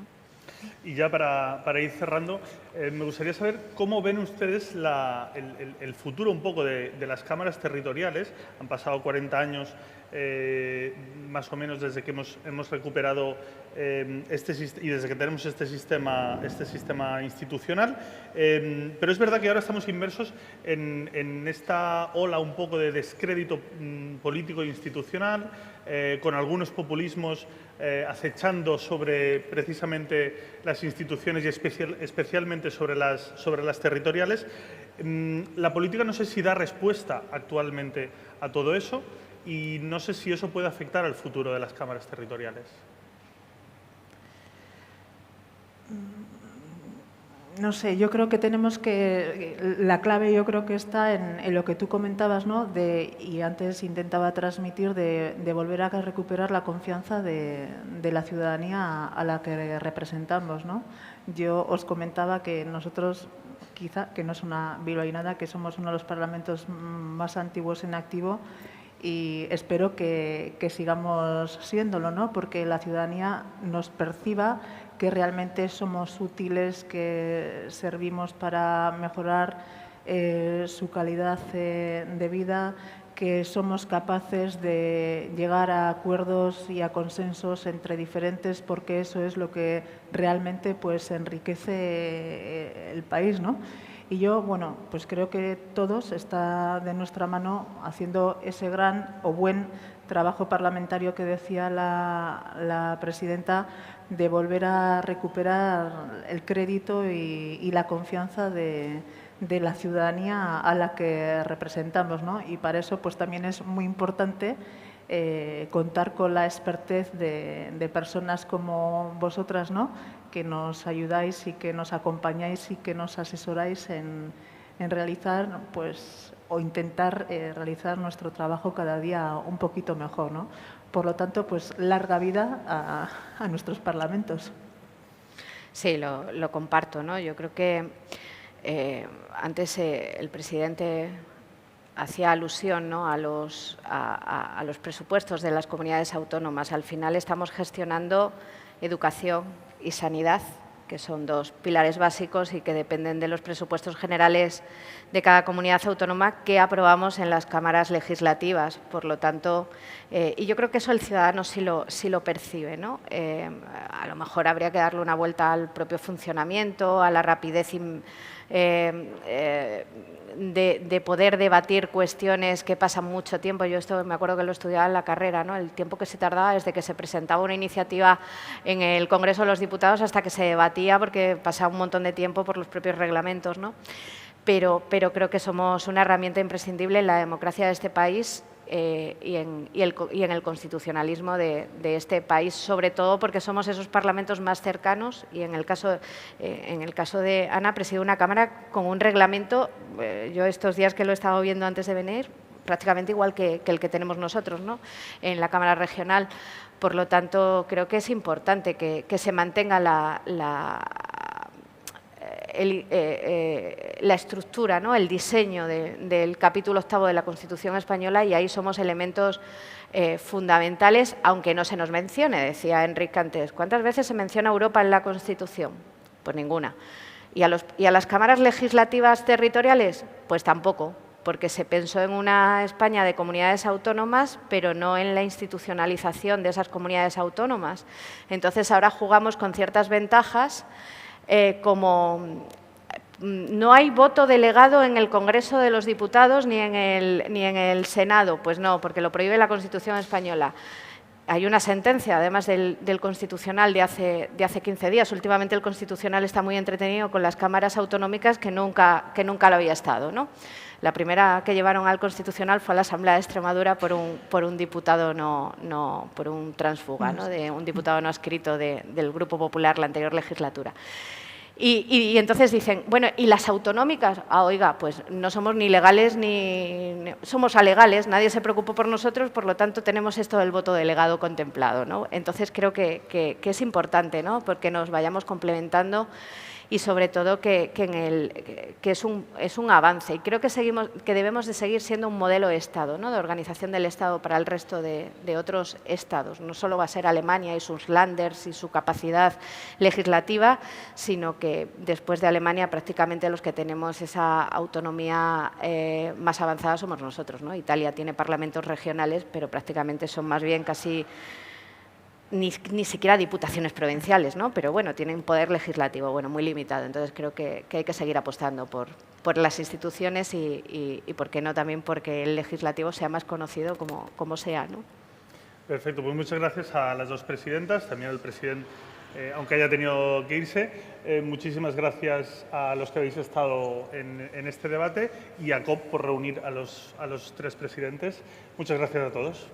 A: Y ya para ir cerrando, me gustaría saber cómo ven ustedes el futuro un poco de las cámaras territoriales. Han pasado 40 años más o menos desde que hemos recuperado y desde que tenemos este sistema institucional, pero es verdad que ahora estamos inmersos en esta ola un poco de descrédito político e institucional, con algunos populismos acechando sobre precisamente las instituciones y especialmente sobre las territoriales. La política no sé si da respuesta actualmente a todo eso y no sé si eso puede afectar al futuro de las cámaras territoriales.
D: No sé, yo creo que tenemos que... La clave yo creo que está en lo que tú comentabas, ¿no? Y antes intentaba transmitir de volver a recuperar la confianza de la ciudadanía a la que representamos, ¿no? Yo os comentaba que nosotros quizá, que no es una bilbainada, que somos uno de los parlamentos más antiguos en activo y espero que sigamos siéndolo, ¿no? Porque la ciudadanía nos perciba que realmente somos útiles, que servimos para mejorar su calidad de vida, que somos capaces de llegar a acuerdos y a consensos entre diferentes, porque eso es lo que realmente pues enriquece el país, ¿no? Y yo, bueno, pues creo que todos está de nuestra mano haciendo ese gran o buen trabajo parlamentario que decía la presidenta, de volver a recuperar el crédito y la confianza de la ciudadanía a la que representamos, ¿no? Y para eso pues también es muy importante contar con la expertez de personas como vosotras, ¿no? Que nos ayudáis y que nos acompañáis y que nos asesoráis en realizar pues, o intentar realizar nuestro trabajo cada día un poquito mejor, ¿no? Por lo tanto, pues larga vida a nuestros parlamentos.
C: Sí, lo comparto, ¿no? Yo creo que antes el presidente hacía alusión, ¿no?, a los presupuestos de las comunidades autónomas. Al final estamos gestionando educación y sanidad, que son dos pilares básicos y que dependen de los presupuestos generales de cada comunidad autónoma que aprobamos en las cámaras legislativas. Por lo tanto, y yo creo que eso el ciudadano sí lo percibe, ¿no? A lo mejor habría que darle una vuelta al propio funcionamiento, a la rapidez de poder debatir cuestiones que pasan mucho tiempo. Yo esto me acuerdo que lo estudiaba en la carrera, ¿no? El tiempo que se tardaba desde que se presentaba una iniciativa en el Congreso de los Diputados hasta que se debatía, porque pasaba un montón de tiempo por los propios reglamentos, ¿no? Pero creo que somos una herramienta imprescindible en la democracia de este país y en el constitucionalismo de este país, sobre todo porque somos esos parlamentos más cercanos y en el caso de Ana preside una Cámara con un reglamento, yo estos días que lo he estado viendo antes de venir, prácticamente igual que el que tenemos nosotros, ¿no?, en la Cámara Regional. Por lo tanto, creo que es importante que se mantenga la estructura, ¿no?, el diseño del capítulo 8º de la Constitución española, y ahí somos elementos fundamentales, aunque no se nos mencione. Decía Enrique antes, ¿cuántas veces se menciona Europa en la Constitución? Pues ninguna. ¿Y a las cámaras legislativas territoriales? Pues tampoco, porque se pensó en una España de comunidades autónomas, pero no en la institucionalización de esas comunidades autónomas. Entonces, ahora jugamos con ciertas ventajas, como no hay voto delegado en el Congreso de los Diputados ni en el Senado. Pues no, porque lo prohíbe la Constitución española. Hay una sentencia, además del Constitucional, de hace 15 días. Últimamente el Constitucional está muy entretenido con las cámaras autonómicas, que nunca lo había estado, ¿no? La primera que llevaron al Constitucional fue a la Asamblea de Extremadura por un diputado por un tránsfuga, ¿no?, de un diputado no adscrito del Grupo Popular la anterior legislatura. Y entonces dicen, bueno, ¿y las autonómicas? Ah, oiga, pues no somos ni legales ni somos alegales, nadie se preocupó por nosotros, por lo tanto tenemos esto del voto delegado contemplado, ¿no? Entonces creo que es importante, ¿no?, porque nos vayamos complementando y sobre todo que es un avance. Y creo que debemos de seguir siendo un modelo de Estado, ¿no?, de organización del Estado para el resto de otros Estados. No solo va a ser Alemania y sus Länders y su capacidad legislativa, sino que después de Alemania prácticamente los que tenemos esa autonomía más avanzada somos nosotros, ¿no? Italia tiene parlamentos regionales, pero prácticamente son más bien casi ni siquiera diputaciones provinciales, ¿no? Pero bueno, tienen poder legislativo, bueno, muy limitado. Entonces creo que hay que seguir apostando por las instituciones y por qué no también porque el legislativo sea más conocido como sea, ¿no?
A: Perfecto, pues muchas gracias a las dos presidentas, también al presidente, aunque haya tenido que irse. Muchísimas gracias a los que habéis estado en este debate y a COP por reunir a los tres presidentes. Muchas gracias a todos.